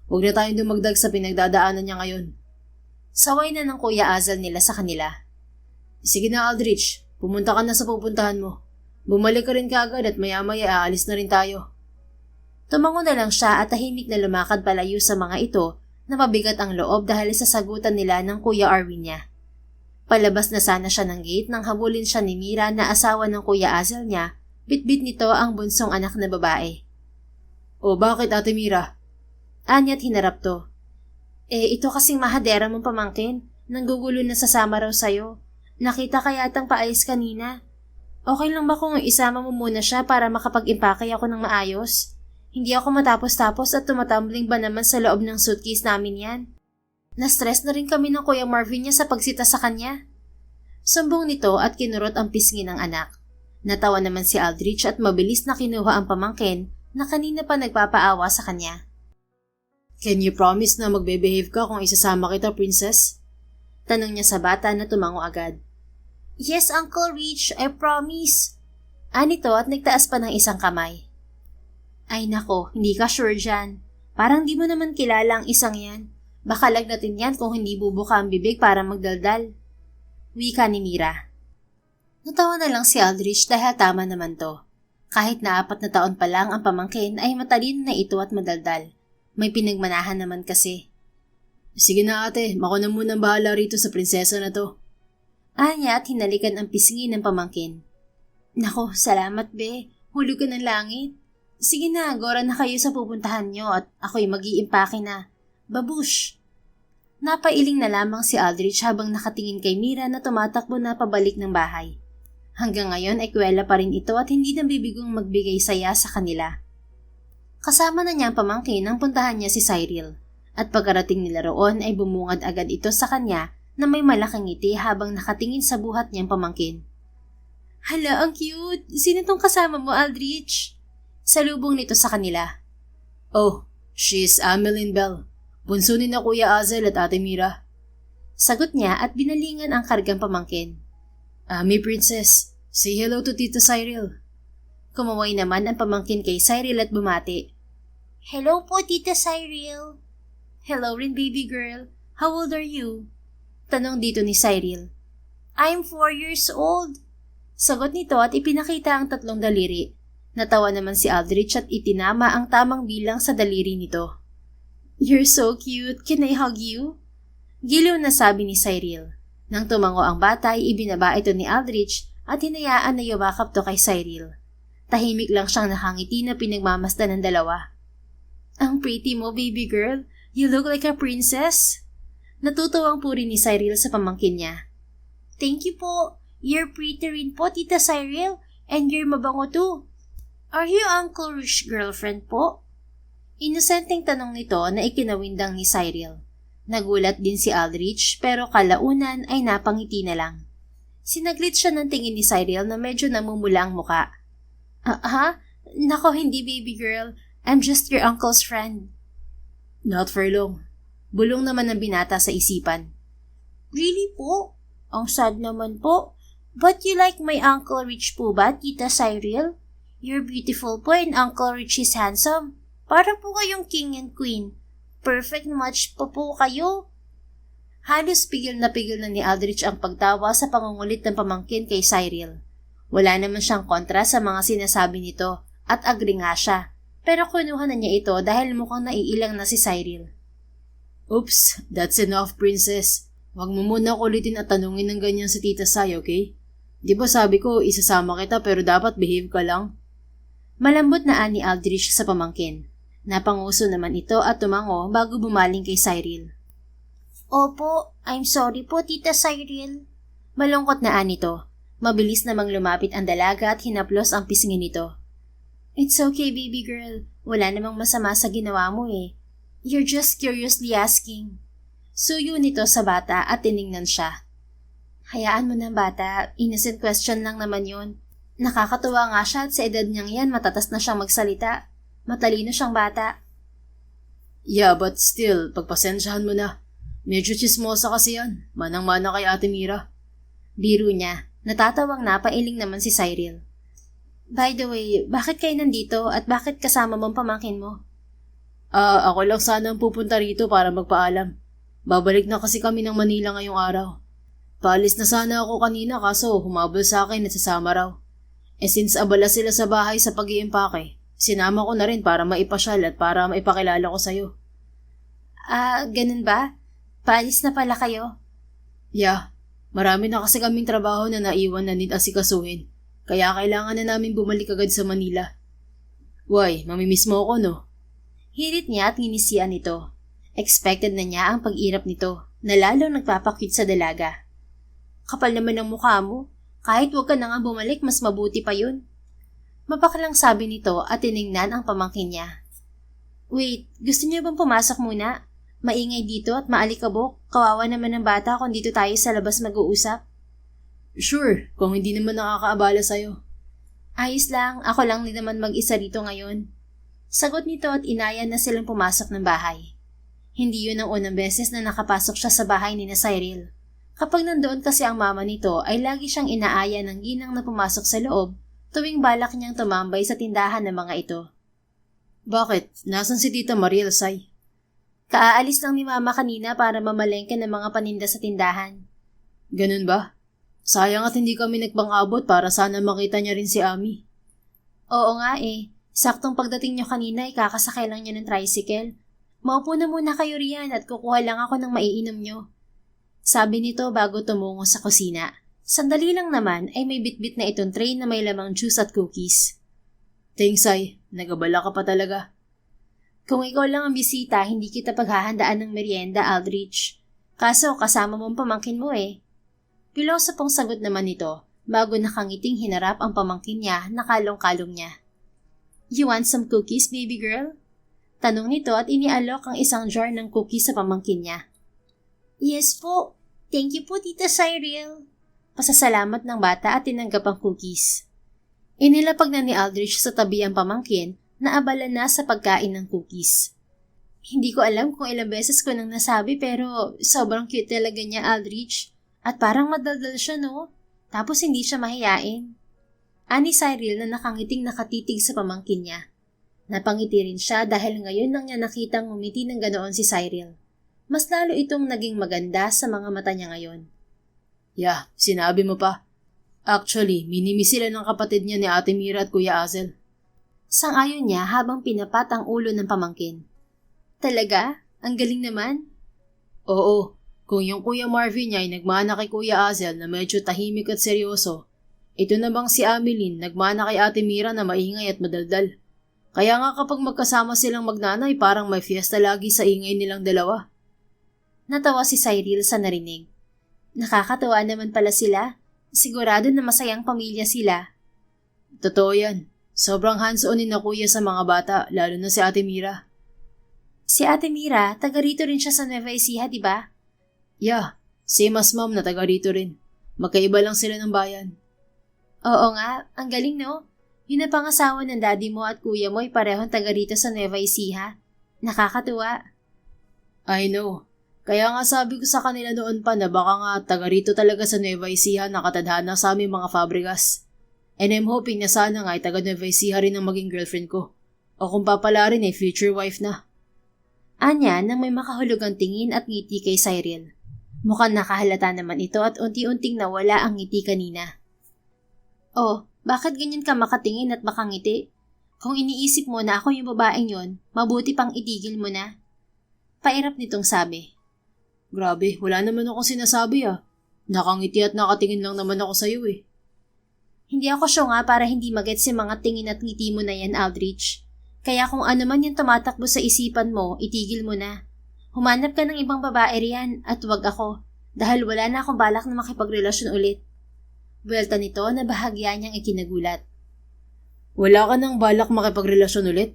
Huwag na tayong dumagdag sa pinagdadaanan niya ngayon. Saway na ng Kuya Azel nila sa kanila. Sige na Aldrich, pumunta ka na sa pupuntahan mo. Bumalik ka rin kaagad at maya-maya aalis na rin tayo. Tumango na lang siya at tahimik na lumakad palayo sa mga ito na mabigat ang loob dahil sa sagutan nila ng Kuya Arwin niya. Palabas na sana siya ng gate nang habulin siya ni Mira na asawa ng Kuya Azel niya, bitbit nito ang bunsong anak na babae. O bakit Ate Mira? Anya't hinarap to. Ito kasing mahadera mong pamangkin, nanggugulo na sasama raw sa'yo. Nakita ka yatang paayos kanina. Okay lang ba kung isama mo muna siya para makapag-impake ako ng maayos? Hindi ako matapos-tapos at tumatumbling ba naman sa loob ng suitcase namin yan? Na-stress na rin kami ng Kuya Marvin niya sa pagsita sa kanya. Sumbong nito at kinurot ang pisngi ng anak. Natawa naman si Aldrich at mabilis na kinuha ang pamangkin na kanina pa nagpapaawa sa kanya. Can you promise na magbe-behave ka kung isasama kita, princess? Tanong niya sa bata na tumango agad. Yes, Uncle Rich, I promise. Anito at nagtaas pa ng isang kamay. Ay nako, hindi ka sure dyan. Parang di mo naman kilala ang isang yan. Baka lagnatin yan kung hindi bubuka ang bibig para magdaldal. Wika ni Mira. Natawa na lang si Aldrich dahil tama naman to. Kahit na 4 na taon pa lang ang pamangkin ay matalino na ito at madaldal. May pinagmanahan naman kasi. Sige na ate, ako na munang bahala rito sa prinsesa na to. Anya at hinalikan ang pisngi ng pamangkin. Nako, salamat be. Hulog ka ng langit. Sige na, gora na kayo sa pupuntahan nyo at ako'y mag-iimpake na. Babush! Napailing na lamang si Aldrich habang nakatingin kay Mira na tumatakbo na pabalik ng bahay. Hanggang ngayon ay kwela pa rin ito at hindi nabibigong magbigay saya sa kanila. Kasama na niya ang pamangkin nang puntahan niya si Cyril. At pagkarating nila roon ay bumungad agad ito sa kanya na may malaking ngiti habang nakatingin sa buhat niyang pamangkin. Hala, ang cute! Sino tong kasama mo, Aldrich? Salubong nito sa kanila. Oh, she's Ameline Bell. Bunso ni na Kuya Azel at Ate Mira. Sagot niya at binalingan ang kargang pamangkin. Ami princess, say hello to Tito Cyril. Kumaway naman ang pamangkin kay Cyril at bumati. Hello po, Tita Cyril. Hello rin, baby girl. How old are you? Tanong dito ni Cyril. I'm 4 years old. Sagot nito at ipinakita ang 3 daliri. Natawa naman si Aldrich at itinama ang tamang bilang sa daliri nito. You're so cute. Can I hug you? Giliw na sabi ni Cyril. Nang tumango ang bata ay ibinaba ito ni Aldrich at hinayaan na yumakap to kay Cyril. Tahimik lang siyang nakangiti na pinagmamasdan ng dalawa. Ang pretty mo, baby girl. You look like a princess. Natutuwang puri ni Cyril sa pamangkin niya. Thank you po. You're pretty rin po, Tita Cyril. And you're mabango too. Are you Uncle Rich's girlfriend po? Inosenteng tanong nito na ikinawindang ni Cyril. Nagulat din si Aldrich pero kalaunan ay napangiti na lang. Sinaglit siya ng tingin ni Cyril na medyo namumula ang muka. Ha? Nako, hindi baby girl. I'm just your uncle's friend. Not for long. Bulong naman ng binata sa isipan. Really po? Ang sad naman po. But you like my Uncle Rich po ba, Tita Cyril? You're beautiful po and Uncle Rich is handsome. Para po kayong king and queen. Perfect match po kayo. Halos pigil na ni Aldrich ang pagtawa sa pangungulit ng pamangkin kay Cyril. Wala naman siyang kontra sa mga sinasabi nito at agree nga siya. Pero kunuha na niya ito dahil mukhang naiilang na si Cyril. Oops, that's enough, princess. Huwag mo muna kulitin at tanungin ng ganyan si Tita Sai, okay? Di ba sabi ko, isasama kita pero dapat behave ka lang? Malambot na ani Aldrich sa pamangkin. Napanguso naman ito at tumango bago bumaling kay Cyril. Opo, I'm sorry po, Tita Cyril. Malungkot na ani to. Mabilis namang lumapit ang dalaga at hinaplos ang pisngi nito. It's okay, baby girl. Wala namang masama sa ginawa mo eh. You're just curiously asking. Suyo nito sa bata at tiningnan siya. Hayaan mo na bata, innocent question lang naman yun. Nakakatuwa nga siya at sa edad niyang yan matatas na siyang magsalita. Matalino siyang bata. Yeah, but still, pagpasensyahan mo na. Medyo chismosa kasi yan. Manang-mana kay Ate Mira. Biro niya. Natatawang napailing naman si Cyril. By the way, bakit kayo nandito at bakit kasama mong pamangkin mo? Ako lang sana ang pupunta rito para magpaalam. Babalik na kasi kami ng Manila ngayong araw. Paalis na sana ako kanina kaso humabol sa akin at sasama raw. Since abala sila sa bahay sa pag-iimpake, sinama ko na rin para maipasyal at para maipakilala ko sa'yo. Ganun ba? Paalis na pala kayo? Yeah, marami na kasi kaming trabaho na naiwan na need asikasuhin, kaya kailangan na namin bumalik agad sa Manila. Why, mamimiss mo ako no? Hirit niya at nginisian nito. Expected na niya ang pag-irap nito, na lalong nagpapakit sa dalaga. Kapal naman ang mukha mo, kahit wag ka na nga bumalik, mas mabuti pa yun. Mapaklang sabi nito at tiningnan ang pamangkin niya. Wait, gusto niyo bang pumasok muna? Maingay dito at maalikabok, kawawa naman ng bata kung dito tayo sa labas mag-uusap. Sure, kung hindi naman nakakaabala sa'yo. Ayos lang, ako lang din naman mag-isa rito ngayon. Sagot nito at inaya na silang pumasok ng bahay. Hindi yun ang unang beses na nakapasok siya sa bahay ni na Cyril. Kapag nandoon kasi ang mama nito ay lagi siyang inaaya ng ginang na pumasok sa loob tuwing balak niyang tumambay sa tindahan ng mga ito. Bakit? Nasaan si Tita Mariel, Sai? Kaaalis lang ni mama kanina para mamalengke ng mga paninda sa tindahan. Ganun ba? Sayang at hindi kami nagpang-abot para sana makita niya rin si Ami. Oo nga eh. Saktong pagdating niyo kanina ay kakasakay lang niya ng tricycle. Maupo na muna kayo riyan at kukuha lang ako ng maiinom niyo. Sabi nito bago tumungo sa kusina. Sandali lang naman ay may bitbit na itong tray na may lamang juice at cookies. Thanks, Sai. Nagabala ka pa talaga. Kung ikaw lang ang bisita, hindi kita paghahandaan ng merienda, Aldrich. Kaso kasama mong pamangkin mo eh. Pilosopong sagot naman nito bago nakangiting hinarap ang pamangkin niya na kalong-kalong niya. You want some cookies, baby girl? Tanong nito at inialok ang isang jar ng cookies sa pamangkin niya. Yes po. Thank you po, Tita Cyril. Pasasalamat ng bata at tinanggap ang cookies. Inilapag na ni Aldrich sa tabi ang pamangkin na abala na sa pagkain ng cookies. Hindi ko alam kung ilang beses ko nang nasabi pero sobrang cute talaga niya, Aldrich. At parang madaldal siya, no? Tapos hindi siya mahiyain. Ani Cyril na nakangiting nakatitig sa pamangkin niya. Napangiti rin siya dahil ngayon lang niya nakitang ngumiti ng ganoon si Cyril. Mas lalo itong naging maganda sa mga mata niya ngayon. Yeah, sinabi mo pa. Actually, minimiss sila ng kapatid niya ni Ate Mira at Kuya Azel. Sang-ayon niya habang pinapat ang ulo ng pamangkin. Talaga? Ang galing naman? Oo, kung yung Kuya Marvin niya ay nagmana kay Kuya Azel na medyo tahimik at seryoso, ito namang si Ameline nagmana kay Ate Mira na maingay at madaldal. Kaya nga kapag magkasama silang magnanay parang may fiesta lagi sa ingay nilang dalawa. Natawa si Cyril sa narinig. Nakakatawa naman pala sila. Sigurado na masayang pamilya sila. Totoo yan. Sobrang hands-on ni na kuya sa mga bata, lalo na si Ate Mira. Si Ate Mira, taga rito rin siya sa Nueva Ecija, di ba? Yeah, same as mom na taga rito rin. Magkaiba lang sila ng bayan. Oo nga, ang galing no? Yun ang pangasawa ng daddy mo at kuya mo ay parehong taga rito sa Nueva Ecija. Nakakatuwa. I know. Kaya nga sabi ko sa kanila noon pa na baka nga taga rito talaga sa Nueva Ecija nakatadhana sa aming mga fabrikas. And I'm hoping na sana nga ay taga Nueva Ecija rin ang maging girlfriend ko. O kung papala rin ay future wife na. Anya nang may makahulugang tingin at ngiti kay Cyril. Mukhang nakahalata naman ito at unti-unting nawala ang ngiti kanina. Oh, bakit ganyan ka makatingin at makangiti? Kung iniisip mo na ako yung babaeng yon, mabuti pang itigil mo na. Pairap nitong sabi. Grabe, wala naman akong sinasabi ah. Nakangiti at nakatingin lang naman ako sa'yo eh. Hindi ako sure nga para hindi magets si mga tingin at ngiti mo na yan, Aldrich. Kaya kung ano man yung tumatakbo sa isipan mo, itigil mo na. Humanap ka ng ibang babae riyan at wag ako dahil wala na akong balak na makipagrelasyon ulit. Buwelta nito na bahagya niyang ikinagulat. Wala ka nang balak makipagrelasyon ulit?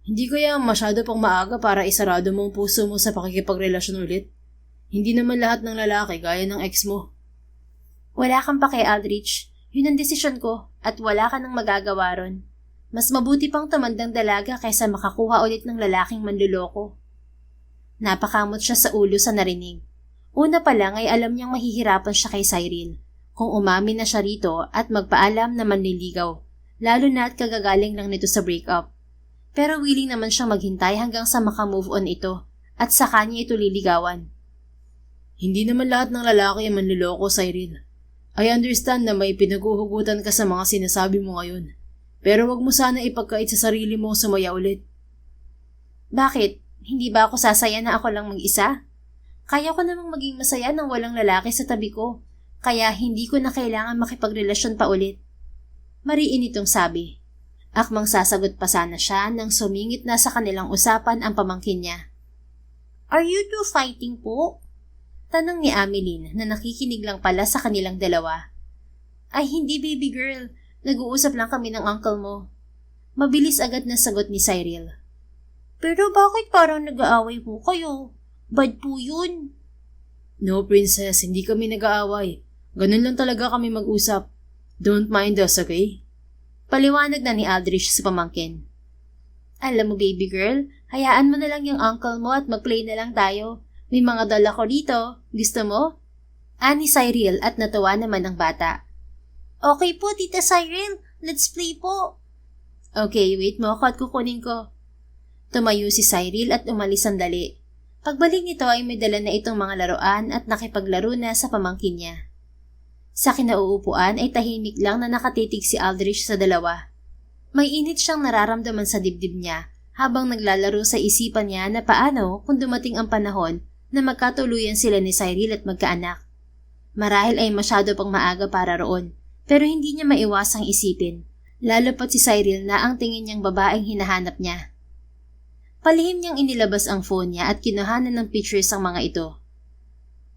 Hindi kaya masyado pang maaga para isarado mo ang puso mo sa pakikipagrelasyon ulit? Hindi naman lahat ng lalaki gaya ng ex mo. Wala kang pake, Aldrich. Yun ang desisyon ko at wala ka nang magagawa ron. Mas mabuti pang tumandang dalaga kaysa makakuha ulit ng lalaking manluloko. Napakamot siya sa ulo sa narinig. Una pa lang ay alam niyang mahihirapan siya kay Cyril kung umamin na siya rito at magpaalam na manliligaw, lalo na at kagagaling lang nito sa breakup. Pero willing naman siyang maghintay hanggang sa makamove on ito at sa kanya ito liligawan. Hindi naman lahat ng lalaki ay manloloko, Cyril. I understand na may pinaghuhugutan ka sa mga sinasabi mo ngayon. Pero wag mo sana ipagkait sa sarili mo sumaya ulit. Bakit? Hindi ba ako sasaya na ako lang mag-isa? Kaya ko namang maging masaya nang walang lalaki sa tabi ko. Kaya hindi ko na kailangan makipagrelasyon pa ulit. Mariin itong sabi. Akmang sasagot pa sana siya nang sumingit na sa kanilang usapan ang pamangkin niya. Are you two fighting po? Tanong ni Ameline na nakikinig lang pala sa kanilang dalawa. Ay hindi baby girl, nag-uusap lang kami ng uncle mo. Mabilis agad na sagot ni Cyril. Pero bakit parang nag-aaway po kayo? Bad po yun. No princess, hindi kami nag-aaway. Ganun lang talaga kami mag-usap. Don't mind us, okay? Paliwanag na ni Aldrich sa pamangkin. Alam mo baby girl, hayaan mo na lang yung uncle mo at mag-play na lang tayo. May mga dala ko dito. Gusto mo? Ani Cyril at natuwa naman ang bata. Okay po, Tita Cyril. Let's play po. Okay, wait mo ako at kukunin ko. Tumayo si Cyril at umalis sandali. Pagbalik nito ay may dala na itong mga laruan at nakipaglaro na sa pamangkin niya. Sa kinauupuan ay tahimik lang na nakatitig si Aldrich sa dalawa. May init siyang nararamdaman sa dibdib niya habang naglalaro sa isipan niya na paano kung dumating ang panahon na magkatuluyan sila ni Cyril at magkaanak. Marahil ay masyado pang maaga para roon, pero hindi niya maiwasang isipin, lalo pat si Cyril na ang tingin niyang babaeng hinahanap niya. Palihim niyang inilabas ang phone niya at kinuhanan ng pictures ang mga ito.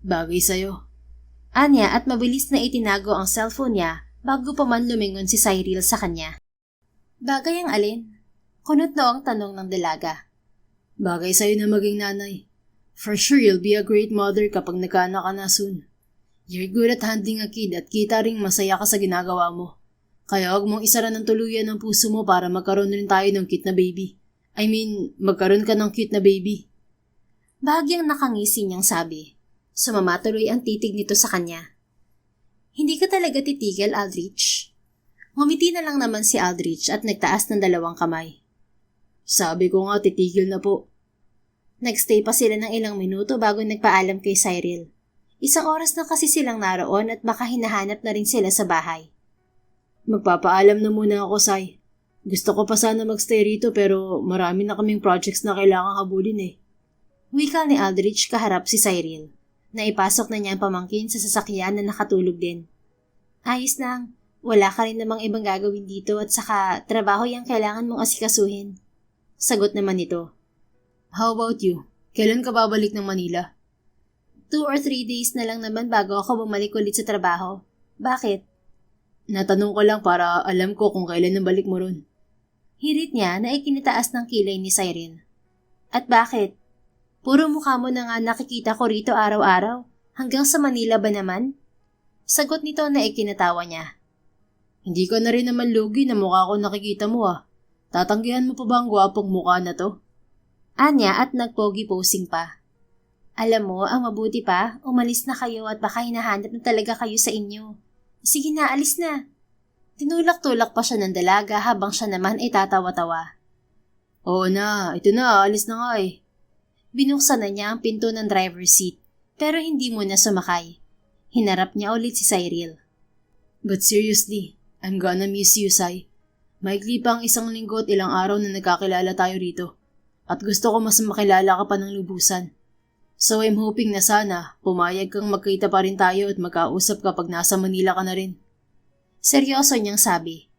Bagay sa'yo. Anya at mabilis na itinago ang cellphone niya bago pa man lumingon si Cyril sa kanya. Bagay ang alin? Kunot na ang tanong ng dalaga. Bagay sa'yo na maging nanay. For sure you'll be a great mother kapag nagkaanak ka na soon. You're good at handling a kid at kita ring masaya ka sa ginagawa mo. Kaya huwag mong isara ng tuluyan ng puso mo para magkaroon rin tayo ng cute na baby. Magkaroon ka ng cute na baby. Bahagyang nakangisi niyang sabi. Sumama tuloy ang titig nito sa kanya. Hindi ka talaga titigil, Aldrich? Ngumiti na lang naman si Aldrich at nagtaas ng dalawang kamay. Sabi ko nga titigil na po. Nagstay pa sila ng ilang minuto bago nagpaalam kay Cyril. Isang oras na kasi silang naroon at baka hinahanap na rin sila sa bahay. Magpapaalam na muna ako, Sai. Gusto ko pa sana magstay rito pero marami na kaming projects na kailangang habulin eh. Wika ni Aldrich kaharap si Cyril. Naipasok na niya ang pamangkin sa sasakyan na nakatulog din. Ayos lang. Wala ka rin namang ibang gagawin dito at saka trabaho yung kailangan mong asikasuhin. Sagot naman nito. How about you? Kailan ka babalik ng Manila? 2 or 3 days na lang naman bago ako bumalik ulit sa trabaho. Bakit? Natanong ko lang para alam ko kung kailan ang balik mo ron. Hirit niya na ikinitaas ng kilay ni Cyril. At bakit? Puro mukha mo na nga nakikita ko rito araw-araw. Hanggang sa Manila ba naman? Sagot nito na ikinatawa niya. Hindi ka na rin naman lugi na mukha ko nakikita mo ah. Tatanggihan mo pa ba ang gwapong mukha na to? Anya at nagpogi-posing pa. Alam mo, ang mabuti pa, umalis na kayo at baka hinahanap na talaga kayo sa inyo. Sige na, alis na. Tinulak-tulak pa siya ng dalaga habang siya naman ay tatawa-tawa. Oo na, ito na, alis na nga eh. Binuksan na niya ang pinto ng driver's seat, pero hindi muna sumakay. Hinarap niya ulit si Cyril. But seriously, I'm gonna miss you, Sai. Maikli pa ang 1 linggo at ilang araw na nagkakilala tayo rito. At gusto ko mas makilala ka pa ng lubusan. So I'm hoping na sana pumayag kang magkita pa rin tayo at magkausap kapag nasa Manila ka na rin. Seryoso niyang sabi.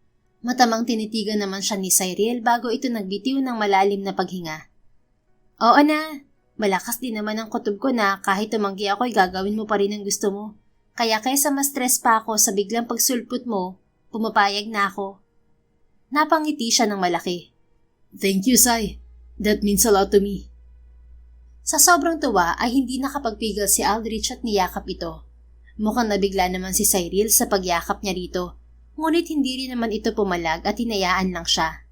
Matamang tinitigan naman siya ni Cyril bago ito nagbitiw ng malalim na paghinga. Oo na, malakas din naman ang kutob ko na kahit tumanggi ako ay gagawin mo pa rin ang gusto mo. Kaya kaysa ma-stress pa ako sa biglang pagsulpot mo, pumapayag na ako. Napangiti siya ng malaki. Thank you, Sai. That means a lot to me. Sa sobrang tuwa ay hindi nakapagpigil si Aldrich at niyakap ito. Mukhang nabigla naman si Cyril sa pagyakap niya rito, ngunit hindi rin naman ito pumalag at hinayaan lang siya.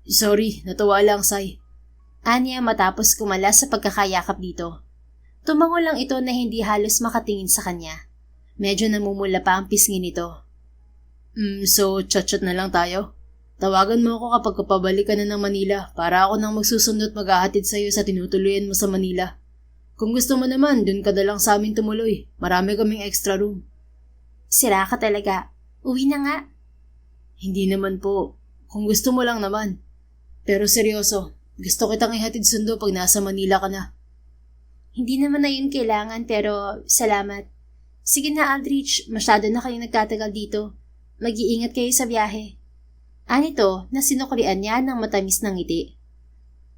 Sorry, natuwa lang, Sai. Anya matapos kumalas sa pagkakayakap dito. Tumango lang ito na hindi halos makatingin sa kanya. Medyo namumula pa ang pisngi nito. So chat-chat na lang tayo? Tawagan mo ako kapag pabalik ka na ng Manila para ako nang magsusundo at maghahatid sa'yo sa tinutuluyan mo sa Manila. Kung gusto mo naman, dun ka na lang sa amin tumuloy. Marami kaming extra room. Sira ka talaga. Uwi na nga. Hindi naman po. Kung gusto mo lang naman. Pero seryoso, gusto kitang ihatid sundo pag nasa Manila ka na. Hindi naman na yun kailangan pero salamat. Sige na Aldrich, masyado na kayong nagtatagal dito. Mag-iingat kayo sa biyahe. Anito na sinuklian niya ng matamis ng ngiti.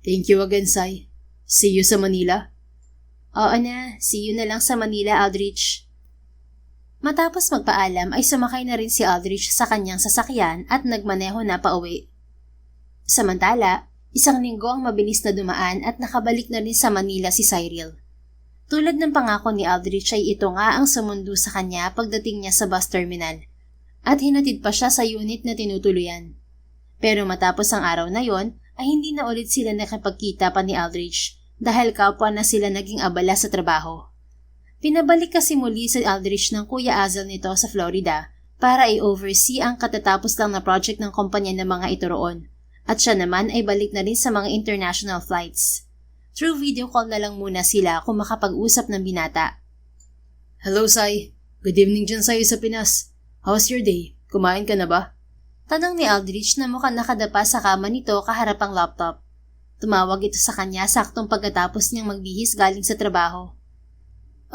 Thank you again, Sai. See you sa Manila. Oo na, see you na lang sa Manila, Aldrich. Matapos magpaalam ay sumakay na rin si Aldrich sa kanyang sasakyan at nagmaneho na pauwi. Samantala, isang linggo ang mabilis na dumaan at nakabalik na rin sa Manila si Cyril. Tulad ng pangako ni Aldrich ay ito nga ang sumundo sa kanya pagdating niya sa bus terminal at hinatid pa siya sa unit na tinutuluyan. Pero matapos ang araw na yon ay hindi na ulit sila nakipagkita pa ni Aldrich dahil kapwa na sila naging abala sa trabaho. Pinabalik kasi muli si Aldrich ng Kuya Azel nito sa Florida para i-oversee ang katatapos lang na project ng kumpanya ng mga ito roon at siya naman ay balik na rin sa mga international flights. Through video call na lang muna sila kung makapag-usap ng binata. Hello, Sai. Good evening dyan sa'yo sa Pinas. How's your day? Kumain ka na ba? Tanong ni Aldrich na mukhang nakadapa sa kama nito kaharap ang laptop. Tumawag ito sa kanya saktong pagkatapos niyang magbihis galing sa trabaho.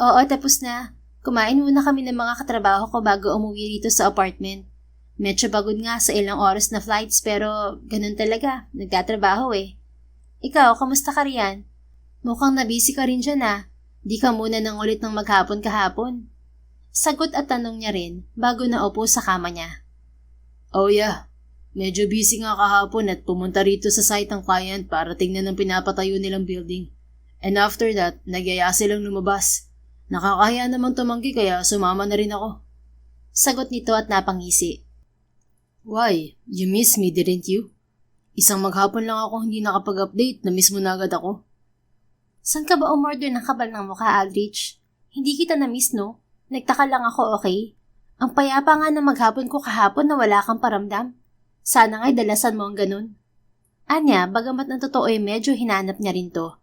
Oo, tapos na. Kumain muna kami ng mga katrabaho ko bago umuwi rito sa apartment. Medyo pagod nga sa ilang oras na flights pero ganun talaga, nagtatrabaho eh. Ikaw, kamusta ka riyan? Mukhang nabisi ka rin dyan ah. Di ka muna nang ulit ng maghapon kahapon. Sagot at tanong niya rin bago naupo sa kama niya. Oh yeah, medyo busy nga kahapon at pumunta rito sa site ng client para tingnan ang pinapatayo nilang building. And after that, nagyaya silang lumabas. Nakakahiya namang tumanggi kaya sumama na rin ako. Sagot nito at napangisi. Why? You miss me, didn't you? Isang maghapon lang ako hindi nakapag-update, na-miss mo na agad ako. San ka ba umorder ng kabal ng mukha, Aldrich? Hindi kita na-miss, no? Nagtaka lang ako, okay? Ang payapa nga ng maghapon ko kahapon na wala kang paramdam. Sana nga'y dalasan mo ang ganun. Anya, bagamat ng totoo ay medyo hinanap niya rin to.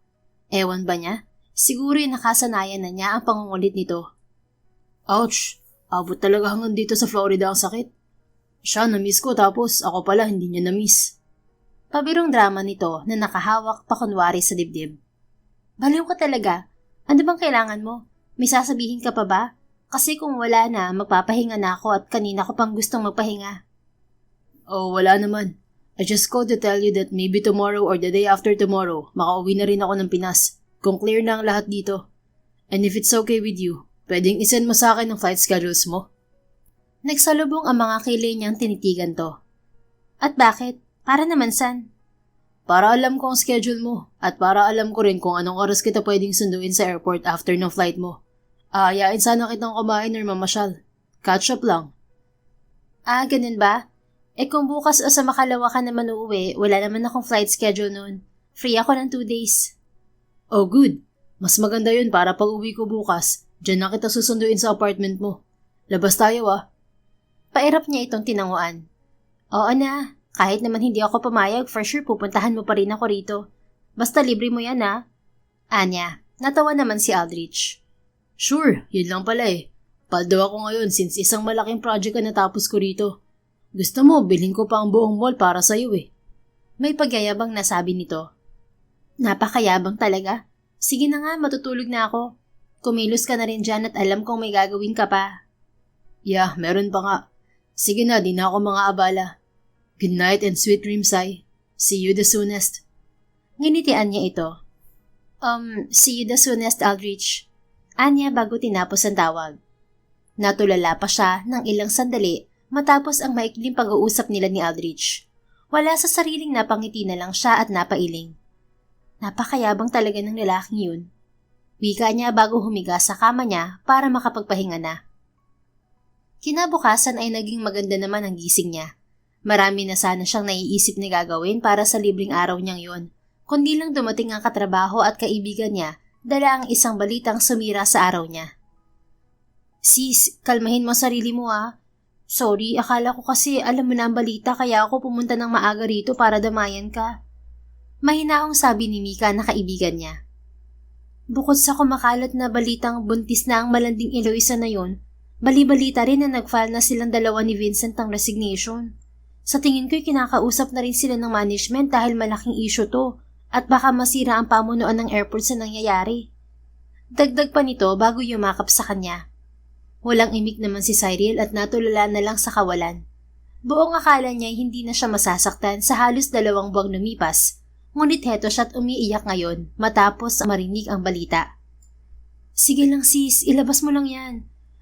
Ewan ba niya? Siguro yung nakasanayan na niya ang pangungulit nito. Ouch! Abot talaga hanggang dito sa Florida ang sakit. Siya na-miss ko tapos ako pala hindi niya na-miss. Pabirong drama nito na nakahawak pa kunwari sa dibdib. Baliw ka talaga. Ano bang kailangan mo? May sasabihin ka pa ba? Kasi kung wala na, magpapahinga na ako at kanina ko pang gustong magpahinga. Oh, wala naman. I just called to tell you that maybe tomorrow or the day after tomorrow, makauwi na rin ako ng Pinas. Kung clear na ang lahat dito. And if it's okay with you, pwedeng isend mo sa akin ang flight schedules mo. Nagsalubong ang mga kilay niyang tinitigan to. At bakit? Para naman san? Para alam ko ang schedule mo at para alam ko rin kung anong oras kita pwedeng sunduin sa airport after ng flight mo. Aayain sana kitang kumain or mamasyal. Catch up lang. Ganun ba? Kung bukas o sa makalawa ka naman uuwi, wala naman akong flight schedule noon. Free ako ng 2 days. Oh good. Mas maganda yun para pag uwi ko bukas, dyan na kita susunduin sa apartment mo. Labas tayo ah. Pairap niya itong tinanguan. Oo na, kahit naman hindi ako pumayag, for sure pupuntahan mo pa rin ako rito. Basta libre mo yan ah. Anya, natawa naman si Aldrich. Sure, yun lang pala eh. Paldo ako ngayon since isang malaking project ang natapos ko rito. Gusto mo, bilhin ko pa ang buong mall para sa'yo eh. May pagyayabang nasabi nito. Napakayabang talaga. Sige na nga, matutulog na ako. Kumilos ka na rin dyan at alam kong may gagawin ka pa. Yeah, meron pa nga. Sige na, di na ako mga abala. Good night and sweet dreams, Sai. See you the soonest. Nginitian niya ito. See you the soonest, Aldrich. Anya bago tinapos ang tawag. Natulala pa siya ng ilang sandali matapos ang maikling pag-uusap nila ni Aldrich. Wala sa sariling napangiti na lang siya at napailing. Napakayabang talaga ng lalaking yun. Wika niya bago humiga sa kama niya para makapagpahinga na. Kinabukasan ay naging maganda naman ang gising niya. Marami na sana siyang naiisip na gagawin para sa libreng araw niyang yon, kundi lang dumating ang katrabaho at kaibigan niya, dala ang isang balitang sumira sa araw niya. Sis, kalmahin mo sarili mo ah. Sorry, akala ko kasi alam mo na ang balita kaya ako pumunta ng maaga rito para damayan ka. Mahinahong sabi ni Mika na kaibigan niya. Bukod sa kumakalat na balitang buntis na ang malanding Eloisa na yon, bali-balita rin na nag-file na silang dalawa ni Vincent ng resignation. Sa tingin ko'y kinakausap na rin sila ng management dahil malaking issue to at baka masira ang pamunuan ng airport sa nangyayari. Dagdag pa nito bago yumakap sa kanya. Walang imik naman si Cyril at natulala na lang sa kawalan. Buong akala niya hindi na siya masasaktan sa halos 2 buwang lumipas, ngunit heto siya't umiiyak ngayon matapos marinig ang balita. Sige lang sis, ilabas mo lang yan.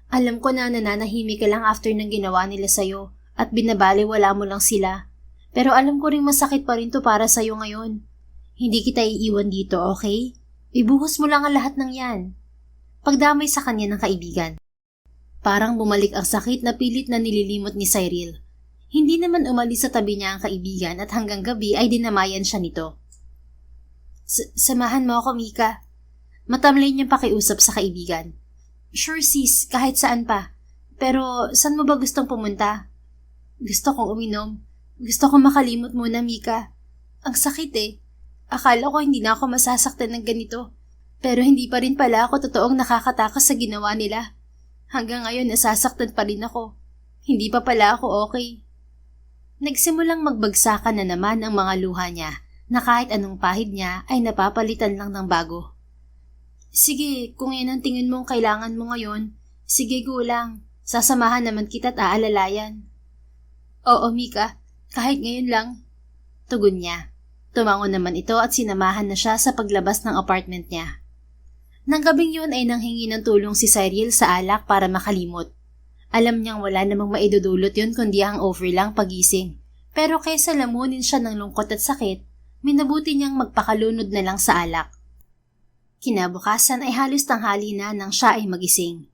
Alam ko na nananahimik ka lang after ng ginawa nila sa'yo at binabaliwala mo lang sila. Pero alam ko rin masakit pa rin to para sa'yo ngayon. Hindi kita iiwan dito, okay? Ibuhos mo lang ang lahat ng yan. Pagdamay sa kanya ng kaibigan. Parang bumalik ang sakit na pilit na nililimot ni Cyril. Hindi naman umalis sa tabi niya ang kaibigan at hanggang gabi ay dinamayan siya nito. Samahan mo ako, Mika. Matamlay niyang pakiusap sa kaibigan. Sure sis, kahit saan pa. Pero saan mo ba gustong pumunta? Gusto kong uminom. Gusto kong makalimot muna, Mika. Ang sakit eh. Akala ko hindi na ako masasaktan ng ganito. Pero hindi pa rin pala ako totoong nakakatakas sa ginawa nila. Hanggang ngayon nasasaktan pa rin ako. Hindi pa pala ako okay. Nagsimulang magbagsakan na naman ang mga luha niya na kahit anong pahid niya ay napapalitan lang ng bago. Sige, kung yan ang tingin mong kailangan mo ngayon, sige go lang. Sasamahan naman kita at aalalayan. Oo, Mika, kahit ngayon lang. Tugon niya. Tumango naman ito at sinamahan na siya sa paglabas ng apartment niya. Nang gabing yun ay nanghingi ng tulong si Cyril sa alak para makalimot. Alam niyang wala namang maidudulot yun kundi ang over lang pagising. Pero kaysa lamunin siya ng lungkot at sakit, minabuti niyang magpakalunod na lang sa alak. Kinabukasan ay halos tanghali na nang siya ay magising.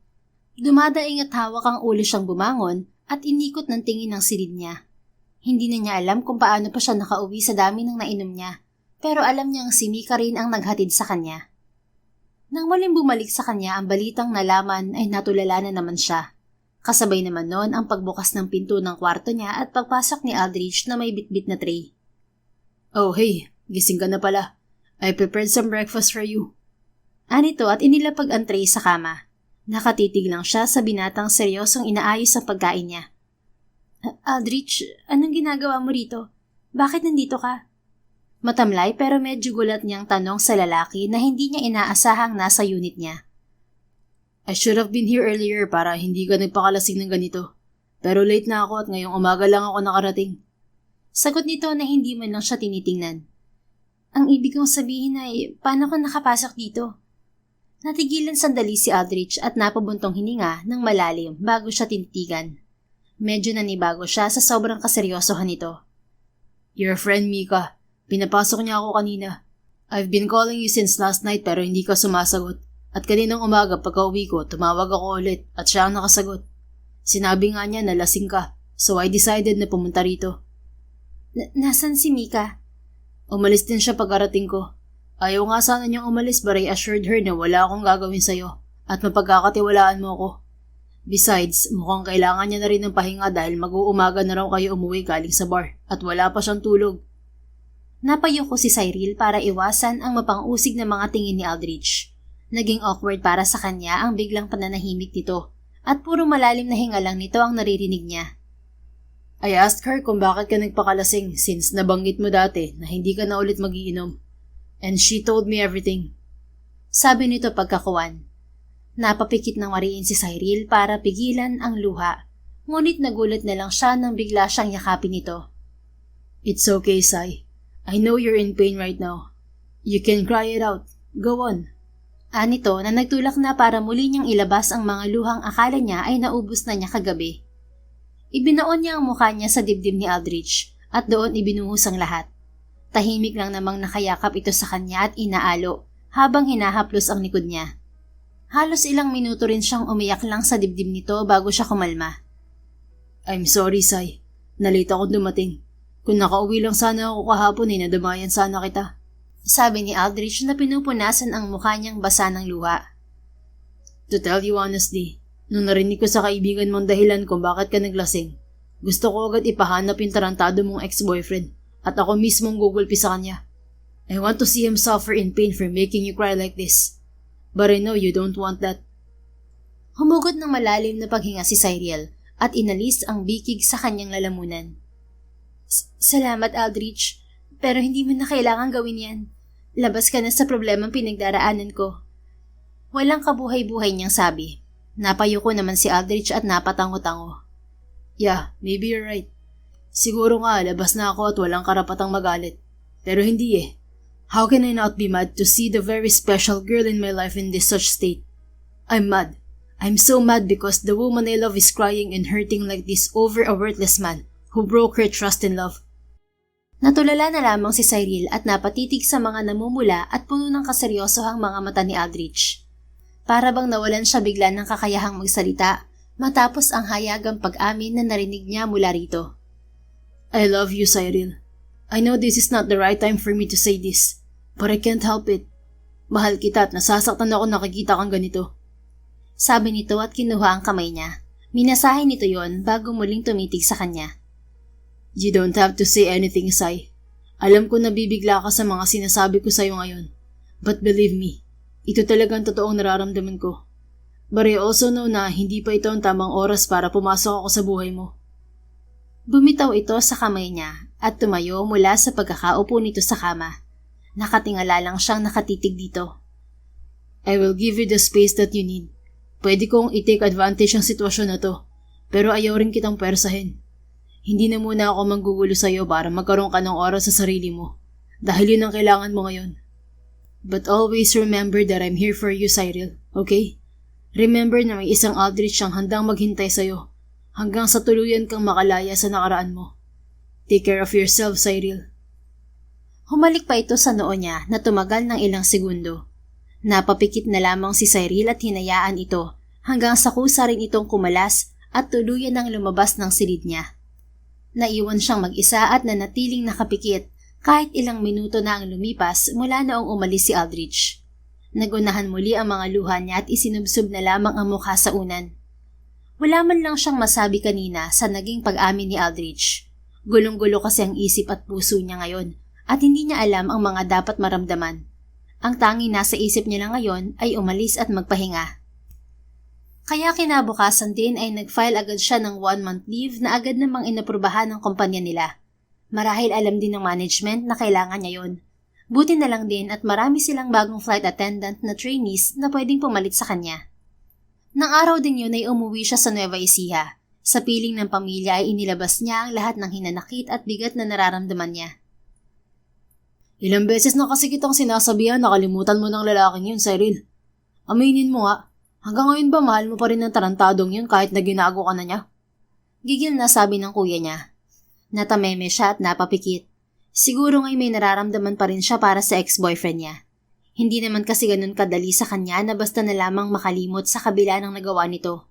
Dumadaing at hawak ang ulo siyang bumangon at inikot ng tingin ng silid niya. Hindi na niya alam kung paano pa siya nakauwi sa dami ng nainom niya, pero alam niyang si Mika rin ang naghatid sa kanya. Nang muling bumalik sa kanya ang balitang nalaman ay natulala na naman siya. Kasabay naman noon ang pagbukas ng pinto ng kwarto niya at pagpasok ni Aldrich na may bitbit na tray. Oh hey, gising ka na pala. I prepared some breakfast for you. Anito at inilapag ang tray sa kama. Nakatitig lang siya sa binatang seryosong inaayos ang pagkain niya. Aldrich, anong ginagawa mo rito? Bakit nandito ka? Matamlay pero medyo gulat niyang tanong sa lalaki na hindi niya inaasahang nasa unit niya. I should have been here earlier para hindi ka nagpakalasing ng ganito. Pero late na ako at ngayong umaga lang ako nakarating. Sagot nito na hindi man lang siya tinitingnan. Ang ibig kong sabihin ay, paano ka nakapasok dito? Natigilan sandali si Aldrich at napabuntong hininga ng malalim bago siya tinitigan. Medyo nanibago siya sa sobrang kaseryosohan nito. Your friend Mika, pinapasok niya ako kanina. I've been calling you since last night pero hindi ka sumasagot. At kaninang umaga pagka-uwi ko, tumawag ako ulit at siya ang nakasagot. Sinabi nga niya na lasing ka, so I decided na pumunta rito. Nasaan si Mika? Umalis din siya pag-arating ko. Ayaw nga sana niyang umalis but I assured her na wala akong gagawin sa'yo at mapagkakatiwalaan mo ako. Besides, mukhang kailangan niya na rin ng pahinga dahil mag-uumaga na raw kayo umuwi galing sa bar at wala pa siyang tulog. Napayuko si Cyril para iwasan ang mapang-usig na mga tingin ni Aldrich. Naging awkward para sa kanya ang biglang pananahimik nito at puro malalim na hinga lang nito ang naririnig niya. I asked her kung bakit ka nagpakalasing since nabanggit mo dati na hindi ka na ulit magiinom. And she told me everything. Sabi nito pagkakuwan. Napapikit ng mariin si Cyril para pigilan ang luha, ngunit nagulat na lang siya nang bigla siyang yakapin nito. It's okay, Sai. I know you're in pain right now. You can cry it out. Go on. Anito na nagtulak na para muli niyang ilabas ang mga luhang akala niya ay naubos na niya kagabi. Ibinaon niya ang mukha niya sa dibdib ni Aldrich at doon ibinuhos ang lahat. Tahimik lang namang nakayakap ito sa kanya at inaalo habang hinahaplos ang likod niya. Halos ilang minuto rin siyang umiyak lang sa dibdib nito bago siya kumalma. I'm sorry, Sai. Nalita akong dumating. Kung nakauwi lang sana ako kahapon ay nadamayan sana kita. Sabi ni Aldrich na pinupunasan ang mukha niyang basa ng luha. To tell you honestly, nung narinig ko sa kaibigan mong dahilan kung bakit ka naglasing, gusto ko agad ipahanap yung tarantado mong ex-boyfriend at ako mismong gugulpi sa kanya. I want to see him suffer in pain for making you cry like this. But I know you don't want that. Humugot ng malalim na paghinga si Cyril at inalis ang bikig sa kanyang lalamunan. Salamat, Aldrich, pero hindi mo na kailangan gawin yan. Labas ka na sa problemang pinagdaraanan ko. Walang kabuhay-buhay niyang sabi. Napayuko naman si Aldrich at napatango-tango. Yeah, maybe you're right. Siguro nga, labas na ako at walang karapatang magalit. Pero hindi eh. How can I not be mad to see the very special girl in my life in this such state? I'm mad. I'm so mad because the woman I love is crying and hurting like this over a worthless man who broke her trust and love. Natulala na lamang si Cyril at napatitig sa mga namumula at puno ng kaseryosohang mga mata ni Aldrich. Para bang nawalan siya bigla ng kakayahang magsalita matapos ang hayagang pag-amin na narinig niya mula rito. I love you, Cyril. I know this is not the right time for me to say this, but I can't help it. Mahal kita at nasasaktan ako nakikita kang ganito. Sabi nito at kinuha ang kamay niya. Minasahe nito yon bago muling tumitig sa kanya. You don't have to say anything, Sai. Alam ko nabibigla ka sa mga sinasabi ko sa'yo ngayon. But believe me, ito talagang totoong nararamdaman ko. But I also know na hindi pa ito ang tamang oras para pumasok ako sa buhay mo. Bumitaw ito sa kamay niya at tumayo mula sa pagkakaupo nito sa kama. Nakatingala lang siyang nakatitig dito. I will give you the space that you need. Pwede kong i-take advantage ng sitwasyon na to, pero ayaw rin kitang pwersahin. Hindi na muna ako manggugulo sa'yo para magkaroon ka ng oras sa sarili mo, dahil yun ang kailangan mo ngayon. But always remember that I'm here for you, Cyril, okay? Remember na may isang Aldrich siyang handang maghintay sa'yo, hanggang sa tuluyan kang makalaya sa nakaraan mo. Take care of yourself, Cyril. Humalik pa ito sa noo niya na tumagal ng ilang segundo. Napapikit na lamang si Cyril at hinayaan ito hanggang sa kusa rin itong kumalas at tuluyan ng lumabas ng silid niya. Naiwan siyang mag-isa at nanatiling nakapikit kahit ilang minuto na ang lumipas mula noong umalis si Aldrich. Nagunahan muli ang mga luha niya at isinubsob na lamang ang mukha sa unan. Wala man lang siyang masabi kanina sa naging pag-amin ni Aldrich. Gulong-gulo kasi ang isip at puso niya ngayon at hindi niya alam ang mga dapat maramdaman. Ang tanging nasa isip niya lang ngayon ay umalis at magpahinga. Kaya kinabukasan din ay nag-file agad siya ng 1-month leave na agad namang inaprubahan ng kumpanya nila. Marahil alam din ng management na kailangan niya yon. Buti na lang din at marami silang bagong flight attendant na trainees na pwedeng pumalit sa kanya. Nang araw din yun ay umuwi siya sa Nueva Ecija. Sa piling ng pamilya ay inilabas niya ang lahat ng hinanakit at bigat na nararamdaman niya. Ilang beses na kasi kitang sinasabihan na kalimutan mo ng lalaking yun, Cyril. Aminin mo nga, hanggang ngayon ba mahal mo pa rin ng tarantadong yun kahit na ginago ka na niya? Gigil na sabi ng kuya niya. Natameme siya at napapikit. Siguro nga'y may nararamdaman pa rin siya para sa ex-boyfriend niya. Hindi naman kasi ganun kadali sa kanya na basta na lamang makalimot sa kabila ng nagawa nito.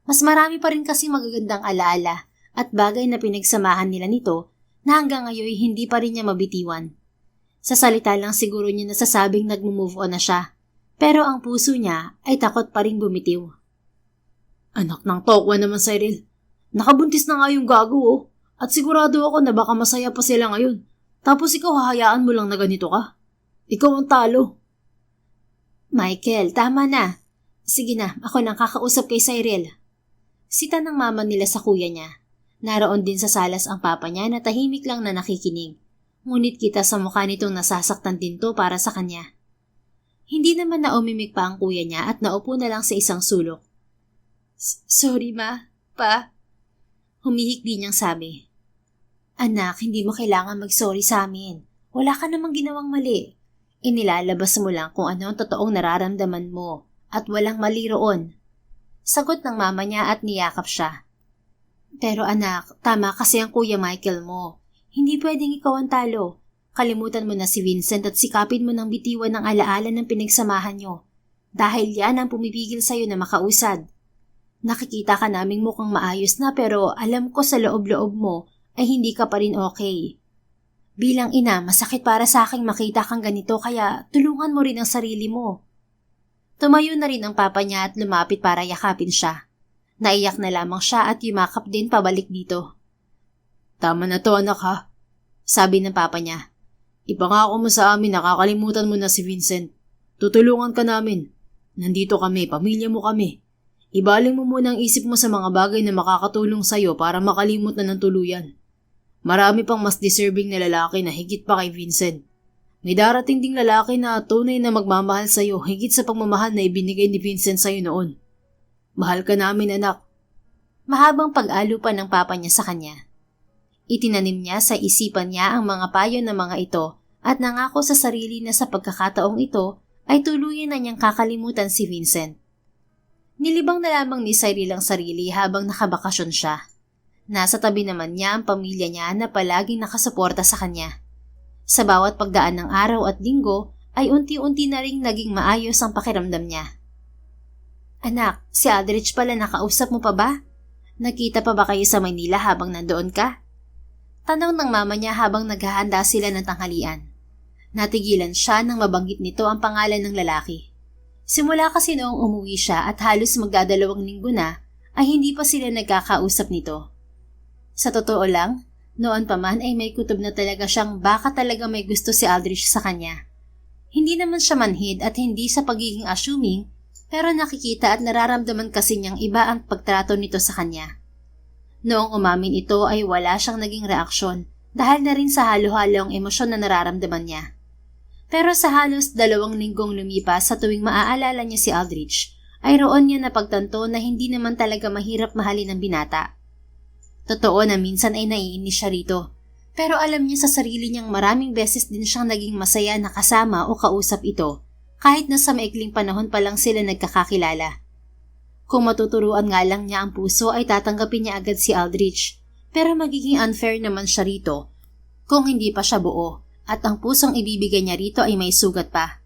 Mas marami pa rin kasi magagandang alaala at bagay na pinagsamahan nila nito na hanggang ngayon hindi pa rin niya mabitiwan. Sa salita lang siguro niya nasasabing nag-move on na siya, pero ang puso niya ay takot pa rin bumitiw. Anak ng tokwa naman, Cyril. Nakabuntis na nga yung gago oh, at sigurado ako na baka masaya pa sila ngayon. Tapos ikaw hahayaan mo lang na ganito ka? Ikaw ang talo. Michael, tama na. Sige na, ako nang kakausap kay Cyril. Sita ng mama nila sa kuya niya. Naroon din sa salas ang papa niya na tahimik lang na nakikinig. Ngunit kita sa mukha nitong nasasaktan din to para sa kanya. Hindi naman na umimik pa ang kuya niya at naupo na lang sa isang sulok. Sorry ma, pa. Humihikbi niyang sabi. Anak, hindi mo kailangan mag-sorry sa amin. Wala ka namang ginawang mali. Inilalabas mo lang kung ano ang totoong nararamdaman mo at walang mali roon. Sagot ng mama niya at niyakap siya. Pero anak, tama kasi ang Kuya Michael mo. Hindi pwedeng ikaw ang talo. Kalimutan mo na si Vincent at sikapin mo ng bitiwan ng alaala ng pinagsamahan nyo. Dahil yan ang pumipigil sa'yo na makausad. Nakikita ka naming mukhang maayos na pero alam ko sa loob-loob mo ay hindi ka pa rin okay. Bilang ina, masakit para sa aking makita kang ganito kaya tulungan mo rin ang sarili mo. Tumayo na rin ang papa niya at lumapit para yakapin siya. Naiyak na lamang siya at yumakap din pabalik dito. Tama na to anak ha, sabi ng papa niya. Ipangako mo sa amin na kakalimutan mo na si Vincent. Tutulungan ka namin. Nandito kami, pamilya mo kami. Ibaling mo muna ang isip mo sa mga bagay na makakatulong sa'yo para makalimot na ng tuluyan. Marami pang mas deserving na lalaki na higit pa kay Vincent. May darating ding lalaki na tunay na magmamahal sa'yo higit sa pagmamahal na ibinigay ni Vincent sa'yo noon. Mahal ka namin, anak. Mahabang pag-alo pa ng papa niya sa kanya. Itinanim niya sa isipan niya ang mga payo ng mga ito at nangako sa sarili na sa pagkakataong ito ay tuluyan na niyang kakalimutan si Vincent. Nilibang na lamang ni Cyril ang sarili habang nakabakasyon siya. Nasa tabi naman niya ang pamilya niya na palaging nakasuporta sa kanya. Sa bawat pagdaan ng araw at linggo ay unti-unti na ring naging maayos ang pakiramdam niya. Anak, si Aldrich pala, nakausap mo pa ba? Nakita pa ba kayo sa Maynila habang nandoon ka? Tanong ng mama niya habang naghahanda sila ng tanghalian. Natigilan siya nang mabanggit nito ang pangalan ng lalaki. Simula kasi noong umuwi siya at halos magdadalawang linggo na ay hindi pa sila nagkakausap nito. Sa totoo lang, noon pa man ay may kutob na talaga siyang baka talaga may gusto si Aldrich sa kanya. Hindi naman siya manhid at hindi sa pagiging assuming, pero nakikita at nararamdaman kasi niyang iba ang pagtrato nito sa kanya. Noong umamin ito ay wala siyang naging reaksyon dahil na rin sa halo-halo ang emosyon na nararamdaman niya. Pero sa halos 2 linggong lumipas sa tuwing maaalala niya si Aldrich, ay roon niya napagtanto na hindi naman talaga mahirap mahalin ng binata. Totoo na minsan ay naiinis siya rito, pero alam niya sa sarili niyang maraming beses din siyang naging masaya na kasama o kausap ito, kahit na sa maikling panahon pa lang sila nagkakakilala. Kung matuturuan nga lang niya ang puso ay tatanggapin niya agad si Aldrich, pero magiging unfair naman siya rito kung hindi pa siya buo. At ang pusong ibibigay niya rito ay may sugat pa.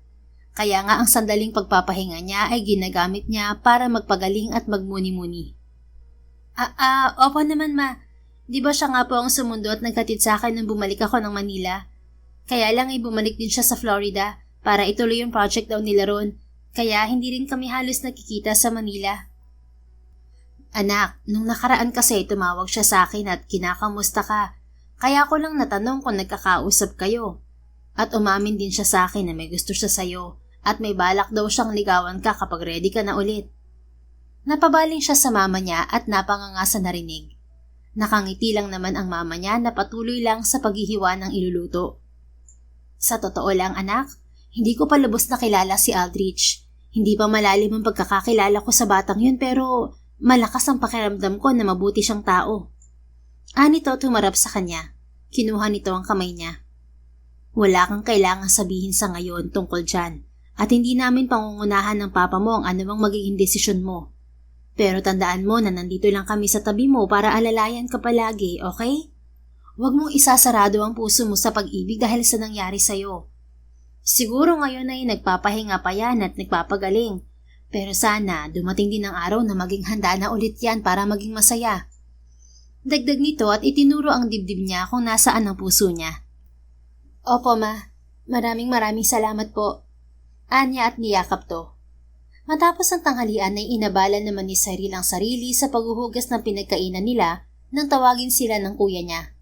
Kaya nga ang sandaling pagpapahinga niya ay ginagamit niya para magpagaling at magmuni-muni. Opo naman ma. Di ba siya nga po ang sumundo at nagkatid sa akin nung bumalik ako ng Manila? Kaya lang ay bumalik din siya sa Florida para ituloy yung project daw nila ron. Kaya hindi rin kami halos nakikita sa Manila. Anak, nung nakaraan kasi tumawag siya sa akin at kinakamusta ka. Kaya ko lang natanong kung nagkakausap kayo. At umamin din siya sa akin na may gusto siya sa'yo at may balak daw siyang ligawan ka kapag ready ka na ulit. Napabaling siya sa mama niya at napanganga sa narinig. Nakangiti lang naman ang mama niya na patuloy lang sa paghihiwa ng iluluto. Sa totoo lang anak, hindi ko pa lubos na kilala si Aldrich. Hindi pa malalim ang pagkakakilala ko sa batang yun pero malakas ang pakiramdam ko na mabuti siyang tao. Anito tumarap sa kanya. Kinuha nito ang kamay niya. Wala kang kailangang sabihin sa ngayon tungkol dyan at hindi namin pangungunahan ng papa mo ang anumang magiging desisyon mo. Pero tandaan mo na nandito lang kami sa tabi mo para alalayan ka palagi, okay? Huwag mong isasarado ang puso mo sa pag-ibig dahil sa nangyari sa'yo. Siguro ngayon ay nagpapahinga pa yan at nagpapagaling. Pero sana dumating din ang araw na maging handa na ulit yan para maging masaya. Dagdag nito at itinuro ang dibdib niya kung nasaan ang puso niya. Opo ma, maraming salamat po. Anya at niyakap to. Matapos ang tanghalian ay inabala naman ni Cyril ang sarili sa paghuhugas ng pinagkainan nila nang tawagin sila ng kuya niya.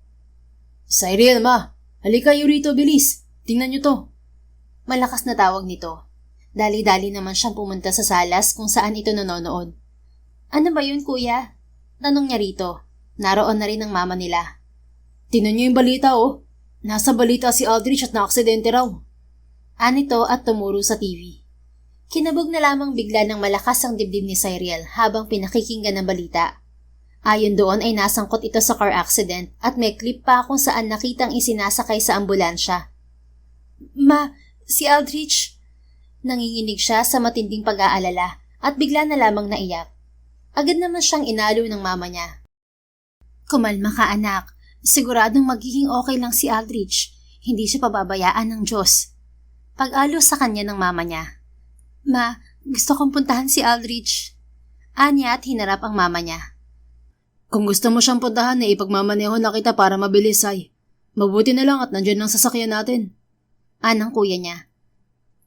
Cyril ma, halika kayo rito bilis. Tingnan niyo to. Malakas na tawag nito. Dali-dali naman siyang pumunta sa salas kung saan ito nanonood. Ano ba yun kuya? Tanong niya rito. Naroon na rin ang mama nila. Tingnan niyo yung balita oh. Nasa balita si Aldrich at naaksidente raw. Anito at tumuro sa TV. Kinabog na lamang bigla ng malakas ang dibdib ni Cyril habang pinakikinggan ng balita. Ayon doon ay nasangkot ito sa car accident at may clip pa kung saan nakitang isinasakay sa ambulansya. Ma, si Aldrich? Nanginginig siya sa matinding pag-aalala at bigla na lamang naiyak. Agad naman siyang inalo ng mama niya. Kumalma ka anak, siguradong magiging okay lang si Aldrich. Hindi siya pababayaan ng Diyos. Pag-alo sa kanya ng mama niya. Ma, gusto kong puntahan si Aldrich. Anya at hinarap ang mama niya. Kung gusto mo siyang puntahan ipagmamaneho na kita para mabilis ay. Mabuti na lang at nandyan ang sasakyan natin. Anang kuya niya.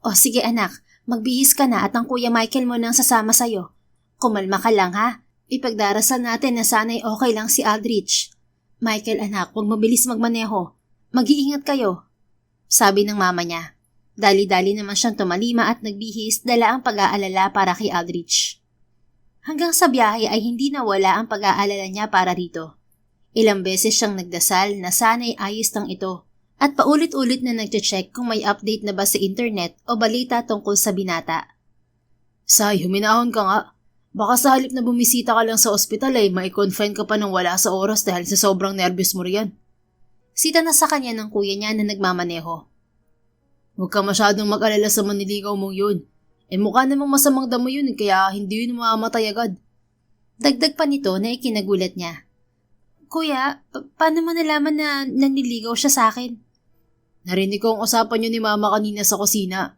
O sige anak, magbihis ka na at ang kuya Michael mo nang sasama sa'yo. Kumalma ka lang ha. Ipagdarasal natin na sana'y okay lang si Aldrich. Michael anak, huwag mabilis magmaneho. Mag-iingat kayo. Sabi ng mama niya. Dali-dali naman siyang tumalima at nagbihis dala ang pag-aalala para kay Aldrich. Hanggang sa biyahe ay hindi nawala ang pag-aalala niya para rito. Ilang beses siyang nagdasal na sana'y ayos lang ito at paulit-ulit na nagche-check kung may update na ba sa internet o balita tungkol sa binata. Sai, huminahon ka nga. Baka sa halip na bumisita ka lang sa ospital ay mai-confine ka pa ng wala sa oras dahil sa sobrang nervyos mo riyan. Sita na sa kanya ng kuya niya na nagmamaneho. Huwag ka masyadong mag-alala sa maniligaw mong yun. Mukha namang masamang damo yun kaya hindi yun mamamatay agad. Dagdag pa nito na ikinagulat niya. Kuya, paano mo nalaman na naniligaw siya sa akin? Narinig ko ang usapan niyo ni Mama kanina sa kusina.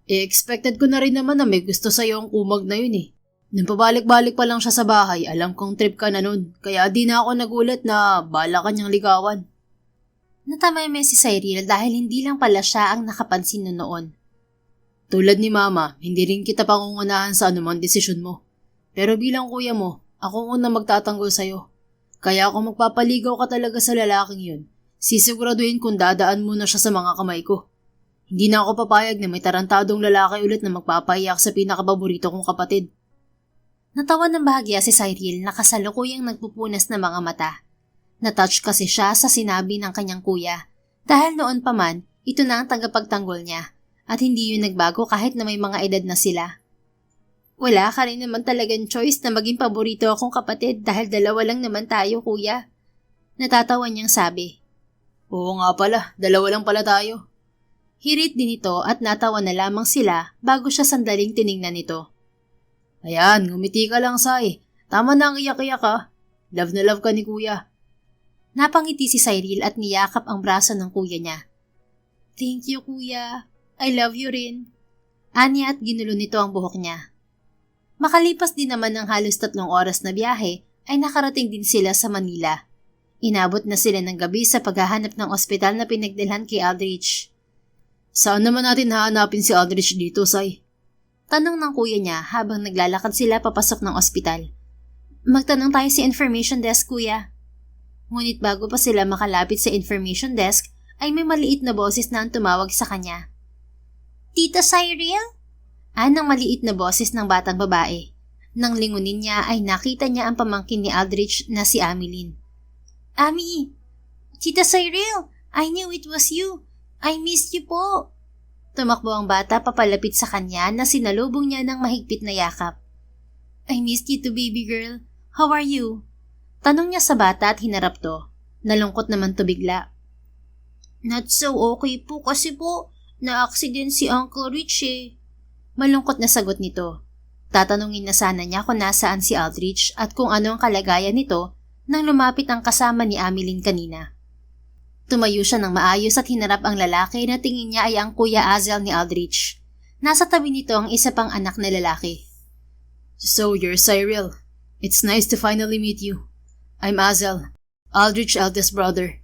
Expected ko na rin naman na may gusto sa'yo ang kumag na yun eh. Nang pabalik-balik pa lang siya sa bahay, alam kong trip ka na nun. Kaya di na ako nagulat na bala ka niyang ligawan. Natamay si Cyril dahil hindi lang pala siya ang nakapansin noon. Tulad ni Mama, hindi rin kita pangungunahan sa anumang desisyon mo. Pero bilang kuya mo, ako ang unang magtatanggol sa'yo. Kaya kung magpapaligaw ka talaga sa lalaking yun, sisiguraduhin kung dadaan mo na siya sa mga kamay ko. Hindi na ako papayag na may tarantadong lalaki ulit na magpapaiyak sa pinakapaborito kong kapatid. Natawa ng bahagya si Cyril na kasalukuyang nagpupunas ng mga mata. Natouch kasi siya sa sinabi ng kanyang kuya dahil noon pa man ito na ang tagapagtanggol niya at hindi yun nagbago kahit na may mga edad na sila. Wala ka rin naman talagang choice na maging paborito akong kapatid dahil dalawa lang naman tayo, kuya. Natatawa niyang sabi. Oo nga pala, dalawa lang pala tayo. Hirit din ito at natawa na lamang sila bago siya sandaling tiningnan ito. Ayan, ngumiti ka lang, Sai. Tama na ang iyak-iyak ka. Love na love ka ni kuya. Napangiti si Cyril at niyakap ang braso ng kuya niya. Thank you, kuya. I love you rin. Anya at ginulo nito ang buhok niya. Makalipas din naman ng halos 3 oras na biyahe ay nakarating din sila sa Manila. Inabot na sila ng gabi sa paghahanap ng ospital na pinagdalhan kay Aldrich. Saan naman natin hahanapin si Aldrich dito, Sai? Tanong ng kuya niya habang naglalakad sila papasok ng ospital. Magtanong tayo sa information desk, kuya. Ngunit bago pa sila makalapit sa information desk, ay may maliit na boses na ang tumawag sa kanya. Tita Cyril? Anang maliit na boses ng batang babae. Nang lingunin niya ay nakita niya ang pamangkin ni Aldrich na si Ameline. Ami! Tita Cyril! I knew it was you! I missed you po! Tumakbo ang bata papalapit sa kanya na sinalubong niya ng mahigpit na yakap. I missed you too, baby girl. How are you? Tanong niya sa bata at hinarap to. Nalungkot naman to bigla. Not so okay po kasi po. Na-accident si Uncle Rich eh. Malungkot na sagot nito. Tatanungin na sana niya kung nasaan si Aldrich at kung ano ang kalagayan nito nang lumapit ang kasama ni Ameline kanina. Tumayo siya ng maayos at hinarap ang lalaki na tingin niya ay ang Kuya Azel ni Aldrich. Nasa tabi nito ang isa pang anak na lalaki. So you're Cyril. It's nice to finally meet you. I'm Azel, Aldrich's eldest brother.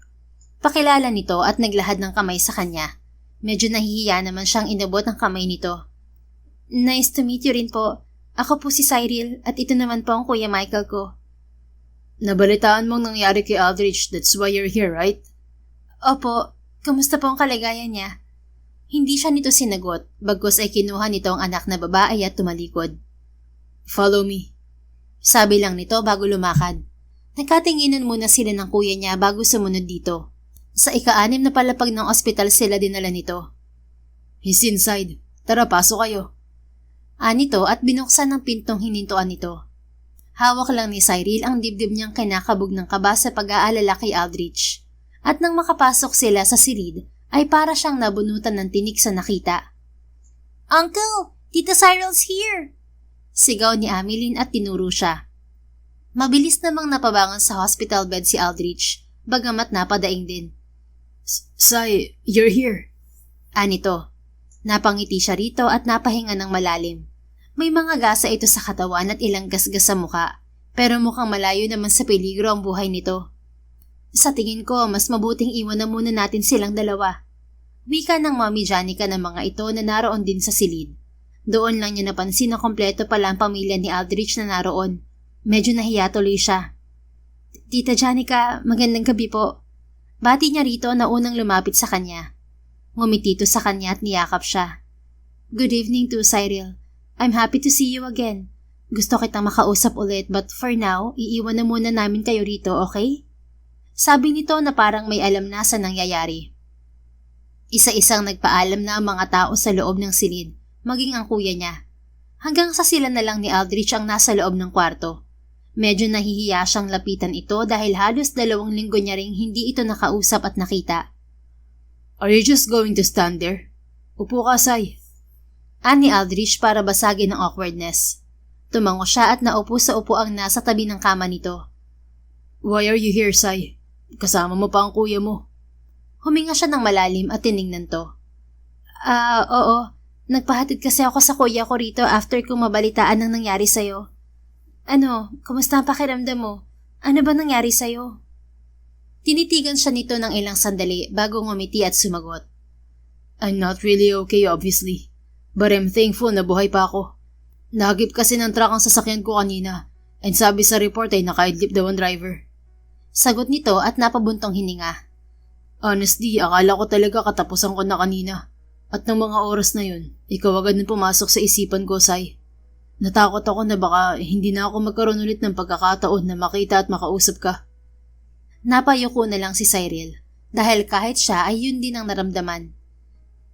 Pakilala nito at naglahad ng kamay sa kanya. Medyo nahihiya naman siyang inabot ang kamay nito. Nice to meet you rin po. Ako po si Cyril at ito naman po ang Kuya Michael ko. Nabalitaan mong nangyari kay Aldrich, that's why you're here, right? Opo, kamusta po ang kalagayan niya? Hindi siya nito sinagot, bagkus ay kinuha nito ang anak na babae at tumalikod. Follow me. Sabi lang nito bago lumakad. Nagkatinginan muna sila ng kuya niya bago sumunod dito. Sa ika-6 na palapag ng ospital sila dinala nito. He's inside. Tara, pasok kayo. Anito at binuksan ng pintong hinintuan nito. Hawak lang ni Cyril ang dibdib niyang kinakabog ng kaba sa pag-aalala kay Aldrich. At nang makapasok sila sa silid, ay para siyang nabunutan ng tinik sa nakita. Uncle! Tita Cyril's here! Sigaw ni Ameline at tinuro siya. Mabilis namang napabangon sa hospital bed si Aldrich, bagamat napadaing din. Sai, you're here. Anito. Napangiti siya rito at napahinga ng malalim. May mga gasa ito sa katawan at ilang gasgas sa muka, pero mukhang malayo naman sa peligro ang buhay nito. Sa tingin ko, mas mabuting iwan na muna natin silang dalawa. Wika ng Mami Janica ng mga ito na naroon din sa silid. Doon lang niya napansin na kompleto pala ang pamilya ni Aldrich na naroon. Medyo nahiya tuloy siya. Tita Janica, magandang gabi po. Bati niya rito na unang lumapit sa kanya. Ngumiti ito sa kanya at niyakap siya. Good evening to Cyril. I'm happy to see you again. Gusto kitang makausap ulit but for now, iiwan na muna namin kayo rito, okay? Sabi nito na parang may alam na sa nangyayari. Isa-isang nagpaalam na ang mga tao sa loob ng silid, maging ang kuya niya. Hanggang sa sila na lang ni Aldrich ang nasa loob ng kwarto. Medyo nahihiya siyang lapitan ito dahil halos 2 linggo niya ring hindi ito nakausap at nakita. Are you just going to stand there? Upo ka, Sai. Ani Aldrich para basagin ang awkwardness. Tumango siya at naupo sa upuang nasa tabi ng kama nito. Why are you here, Sai? Kasama mo pa ang kuya mo. Huminga siya ng malalim at tiningnan to. Oo. Nagpahatid kasi ako sa kuya ko rito after kong mabalitaan ng nangyari sa'yo. Ano, kumusta ang pakiramdam mo? Ano ba nangyari sa'yo? Tinitigan siya nito ng ilang sandali bago ngumiti at sumagot. I'm not really okay, obviously. But I'm thankful na buhay pa ako. Nahagip kasi ng truck ang sasakyan ko kanina. And sabi sa report ay nakaidlip daw ang driver. Sagot nito at napabuntong hininga. Honestly, akala ko talaga katapusan ko na kanina. At ng mga oras na yun, ikaw agad na pumasok sa isipan ko, Sai. Natakot ako na baka hindi na ako magkaroon ulit ng pagkakataon na makita at makausap ka. Napayuko na lang si Cyril dahil kahit siya ay yun din ang naramdaman.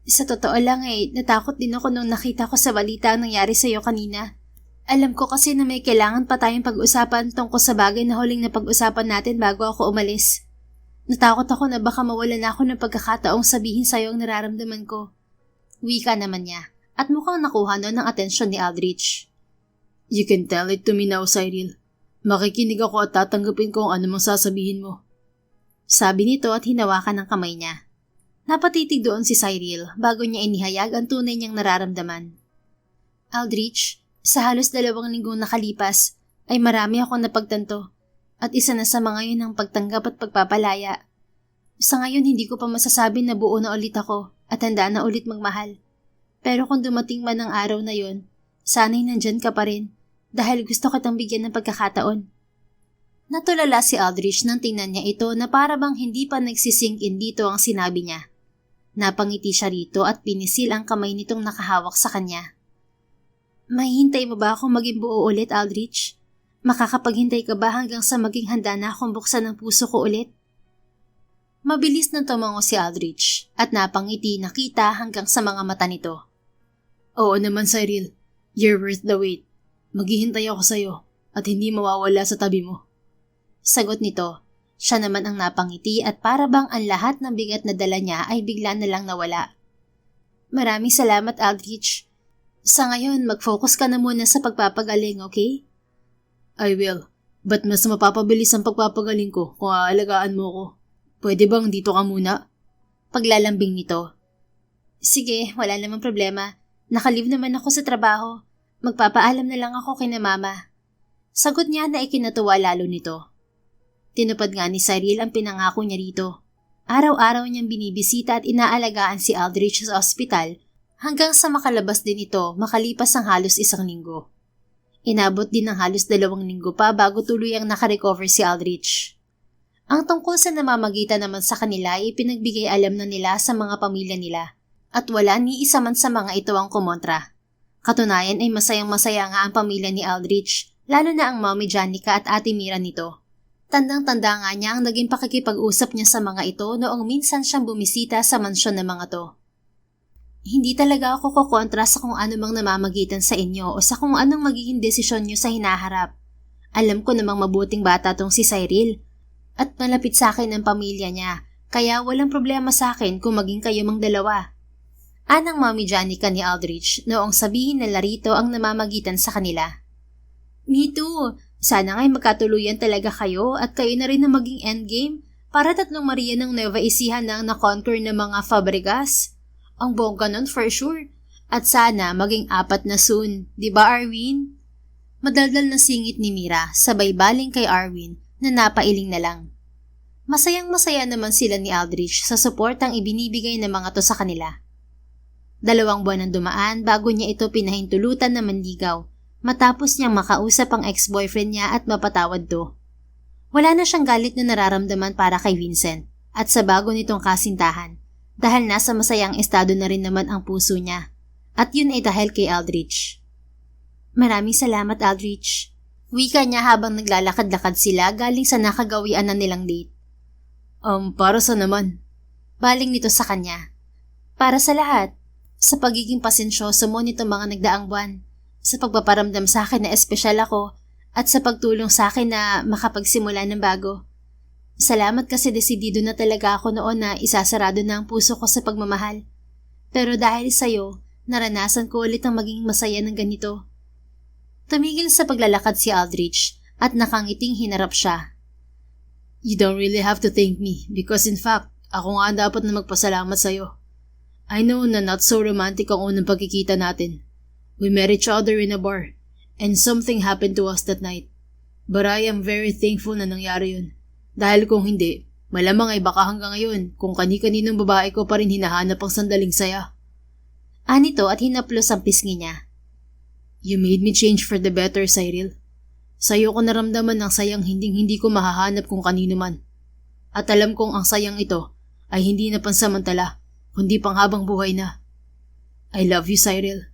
Sa totoo lang natakot din ako nung nakita ko sa balita ang nangyari sa'yo kanina. Alam ko kasi na may kailangan pa tayong pag-usapan tungkol sa bagay na huling napag-usapan natin bago ako umalis. Natakot ako na baka mawala na ako ng pagkakataong sabihin sa'yo ang nararamdaman ko. Wika naman niya at mukhang nakuha nun ng atensyon ni Aldrich. You can tell it to me now, Cyril. Makikinig ako at tatanggapin ko ang anumang sasabihin mo. Sabi nito at hinawakan ng kamay niya. Napatitig doon si Cyril bago niya inihayag ang tunay niyang nararamdaman. Aldrich, sa halos 2 linggong nakalipas ay marami akong napagtanto at isa na sa mga yun ang pagtanggap at pagpapalaya. Sa ngayon hindi ko pa masasabi na buo na ulit ako at handa na ulit magmahal. Pero kung dumating man ang araw na yun, sana'y nandyan ka pa rin dahil gusto kitang bigyan ng pagkakataon. Natulala si Aldrich nang tingnan niya ito na para bang hindi pa nagsisink in dito ang sinabi niya. Napangiti siya rito at pinisil ang kamay nitong nakahawak sa kanya. Mahihintay mo ba akong maging buo ulit, Aldrich? Makakapaghintay ka ba hanggang sa maging handa na akong buksan ang puso ko ulit? Mabilis na tumango si Aldrich at napangiti nakita hanggang sa mga mata nito. Oo naman, Cyril. You're worth the wait. Maghihintay ako sa'yo at hindi mawawala sa tabi mo. Sagot nito. Siya naman ang napangiti at para bang ang lahat ng bigat na dala niya ay bigla na lang nawala. Maraming salamat, Aldrich. Sa ngayon, mag-focus ka na muna sa pagpapagaling, okay? I will. But mas mapapabilis ang pagpapagaling ko kung aalagaan mo ko. Pwede bang dito ka muna? Paglalambing nito. Sige, wala namang problema. Nakalive naman ako sa trabaho. Magpapaalam na lang ako kina mama. Sagot niya na ikinatuwa lalo nito. Tinupad nga ni Cyril ang pinangako niya rito. Araw-araw niyang binibisita at inaalagaan si Aldrich sa ospital hanggang sa makalabas din ito makalipas ang halos 1 linggo. Inabot din ng halos 2 linggo pa bago tuluyang nakarecover si Aldrich. Ang tungkol sa namamagitan naman sa kanila ay pinagbigay alam na nila sa mga pamilya nila at wala ni isa man sa mga ito ang kumontra. Katunayan ay masayang-masaya nga ang pamilya ni Aldrich, lalo na ang Mommy Janica at Ate Mira nito. Tandang-tanda nga niya ang naging pakikipag-usap niya sa mga ito noong minsan siyang bumisita sa mansyon ng mga to. Hindi talaga ako kukontra sa kung ano mang namamagitan sa inyo o sa kung anong magiging desisyon niyo sa hinaharap. Alam ko namang mabuting bata tong si Cyril at malapit sa akin ang pamilya niya, kaya walang problema sa akin kung maging kayo mang dalawa. Anang Mommy Janica ni Aldrich noong sabihin nila rito ang namamagitan sa kanila. Me too. Sana nga'y magkatuluyan talaga kayo at kayo na rin na maging endgame para 3 Maria ng Nueva Ecija na ang na-conquer ng mga Fabregas. Ang bongga nun for sure. At sana maging 4 na soon. Diba, Arwin? Madaldal na singit ni Mira sabay baling kay Arwin na napailing na lang. Masayang-masaya naman sila ni Aldrich sa suportang ibinibigay ng mga to sa kanila. 2 buwan ang dumaan bago niya ito pinahintulutan na manligaw matapos niyang makausap ang ex-boyfriend niya at mapatawad to. Wala na siyang galit na nararamdaman para kay Vincent at sa bago nitong kasintahan dahil nasa masayang estado na rin naman ang puso niya. At yun ay dahil kay Aldrich. Maraming salamat, Aldrich. Wika niya habang naglalakad-lakad sila galing sa nakagawian na nilang date. Para sa naman? Baling nito sa kanya. Para sa lahat. Sa pagiging pasensyoso mo nito mga nagdaang buwan. Sa pagpaparamdam sa akin na espesyal ako at sa pagtulong sa akin na makapagsimula ng bago. Salamat kasi desidido na talaga ako noon na isasarado na ang puso ko sa pagmamahal. Pero dahil sa'yo, naranasan ko ulit ang maging masaya ng ganito. Tumigil sa paglalakad si Aldrich at nakangiting hinarap siya. You don't really have to thank me because in fact, ako nga dapat na magpasalamat sa'yo. I know na not so romantic ang unang pagkikita natin. We met each other in a bar and something happened to us that night. But I am very thankful na nangyari yun. Dahil kung hindi, malamang ay baka hanggang ngayon kung kani-kaninong babae ko pa rin hinahanap ang sandaling saya. Anito at hinaplos ang pisngi niya. You made me change for the better, Cyril. Sa'yo ko naramdaman ng sayang hindi ko mahahanap kung kanino man. At alam kong ang sayang ito ay hindi na pansamantala, kundi panghabang buhay na. I love you, Cyril.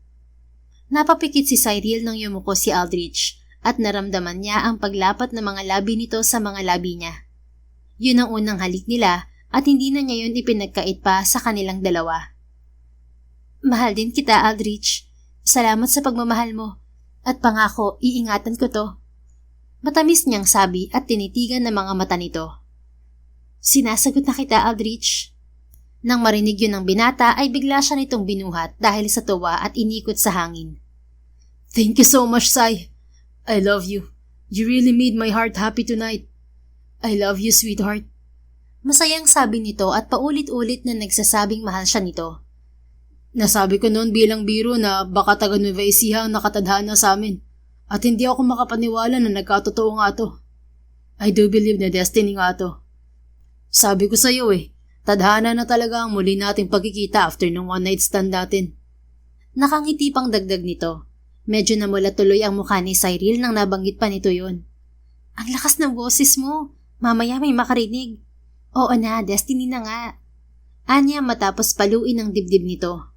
Napapikit si Cyril nang yumuko si Aldrich at naramdaman niya ang paglapat ng mga labi nito sa mga labi niya. Yun ang unang halik nila at hindi na niya yun ipinagkait pa sa kanilang dalawa. Mahal din kita, Aldrich. Salamat sa pagmamahal mo. At pangako, iingatan ko to. Matamis niyang sabi at tinitigan ng mga mata nito. Sinasagot na kita, Aldrich. Nang marinig yun ng binata ay bigla siya nitong binuhat dahil sa tuwa at inikot sa hangin. Thank you so much, Sai. I love you. You really made my heart happy tonight. I love you, sweetheart. Masayang sabi nito at paulit-ulit na nagsasabing mahal siya nito. Nasabi ko noon bilang biro na baka taga Nueva Ecija ang nakatadhana sa amin at hindi ako makapaniwala na nagkatotoo nga to. I do believe na destiny nga to. Sabi ko sa'yo tadhana na talaga ang muli nating pagkikita after ng one night stand natin. Nakangiti pang dagdag nito. Medyo namula tuloy ang mukha ni Cyril nang nabanggit pa nito yun. Ang lakas ng boses mo. Mamaya may makarinig. Oo na, destiny na nga. Anya matapos paluin ang dibdib nito.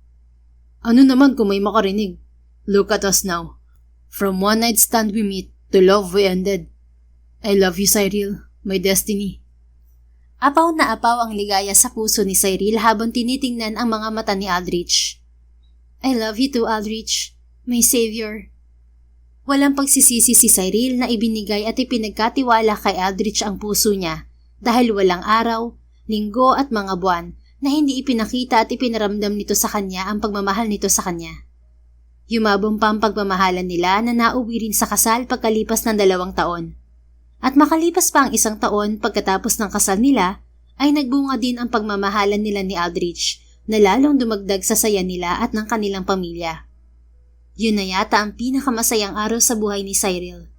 Ano naman kung may makarinig? Look at us now. From one night stand we meet to love we ended. I love you, Cyril. My destiny. Apaw na apaw ang ligaya sa puso ni Cyril habang tinitingnan ang mga mata ni Aldrich. I love you too, Aldrich. My savior. Walang pagsisisi si Cyril na ibinigay at ipinagkatiwala kay Aldrich ang puso niya dahil walang araw, linggo at mga buwan na hindi ipinakita at ipinaramdam nito sa kanya ang pagmamahal nito sa kanya. Yumabong pa ang pagmamahalan nila na nauwi rin sa kasal pagkalipas ng 2 taon. At makalipas pa ang 1 taon pagkatapos ng kasal nila ay nagbunga din ang pagmamahalan nila ni Aldrich na lalong dumagdag sa saya nila at ng kanilang pamilya. Yun na yata ang pinakamasayang araw sa buhay ni Cyril.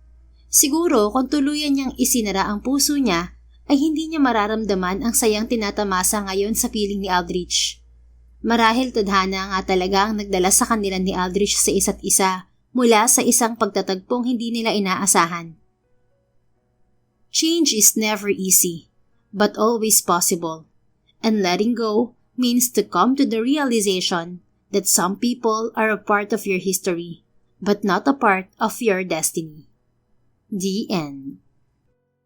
Siguro kung tuluyan niyang isinara ang puso niya, ay hindi niya mararamdaman ang sayang tinatamasa ngayon sa piling ni Aldrich. Marahil tadhana nga talaga ang nagdala sa kanila ni Aldrich sa isa't isa mula sa isang pagtatagpong hindi nila inaasahan. Change is never easy, but always possible. And letting go means to come to the realization that some people are a part of your history, but not a part of your destiny. The end.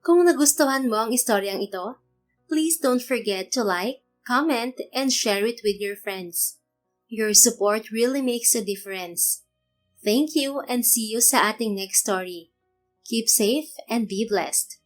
Kung nagustuhan mo ang istoryang ito, please don't forget to like, comment, and share it with your friends. Your support really makes a difference. Thank you and see you sa ating next story. Keep safe and be blessed.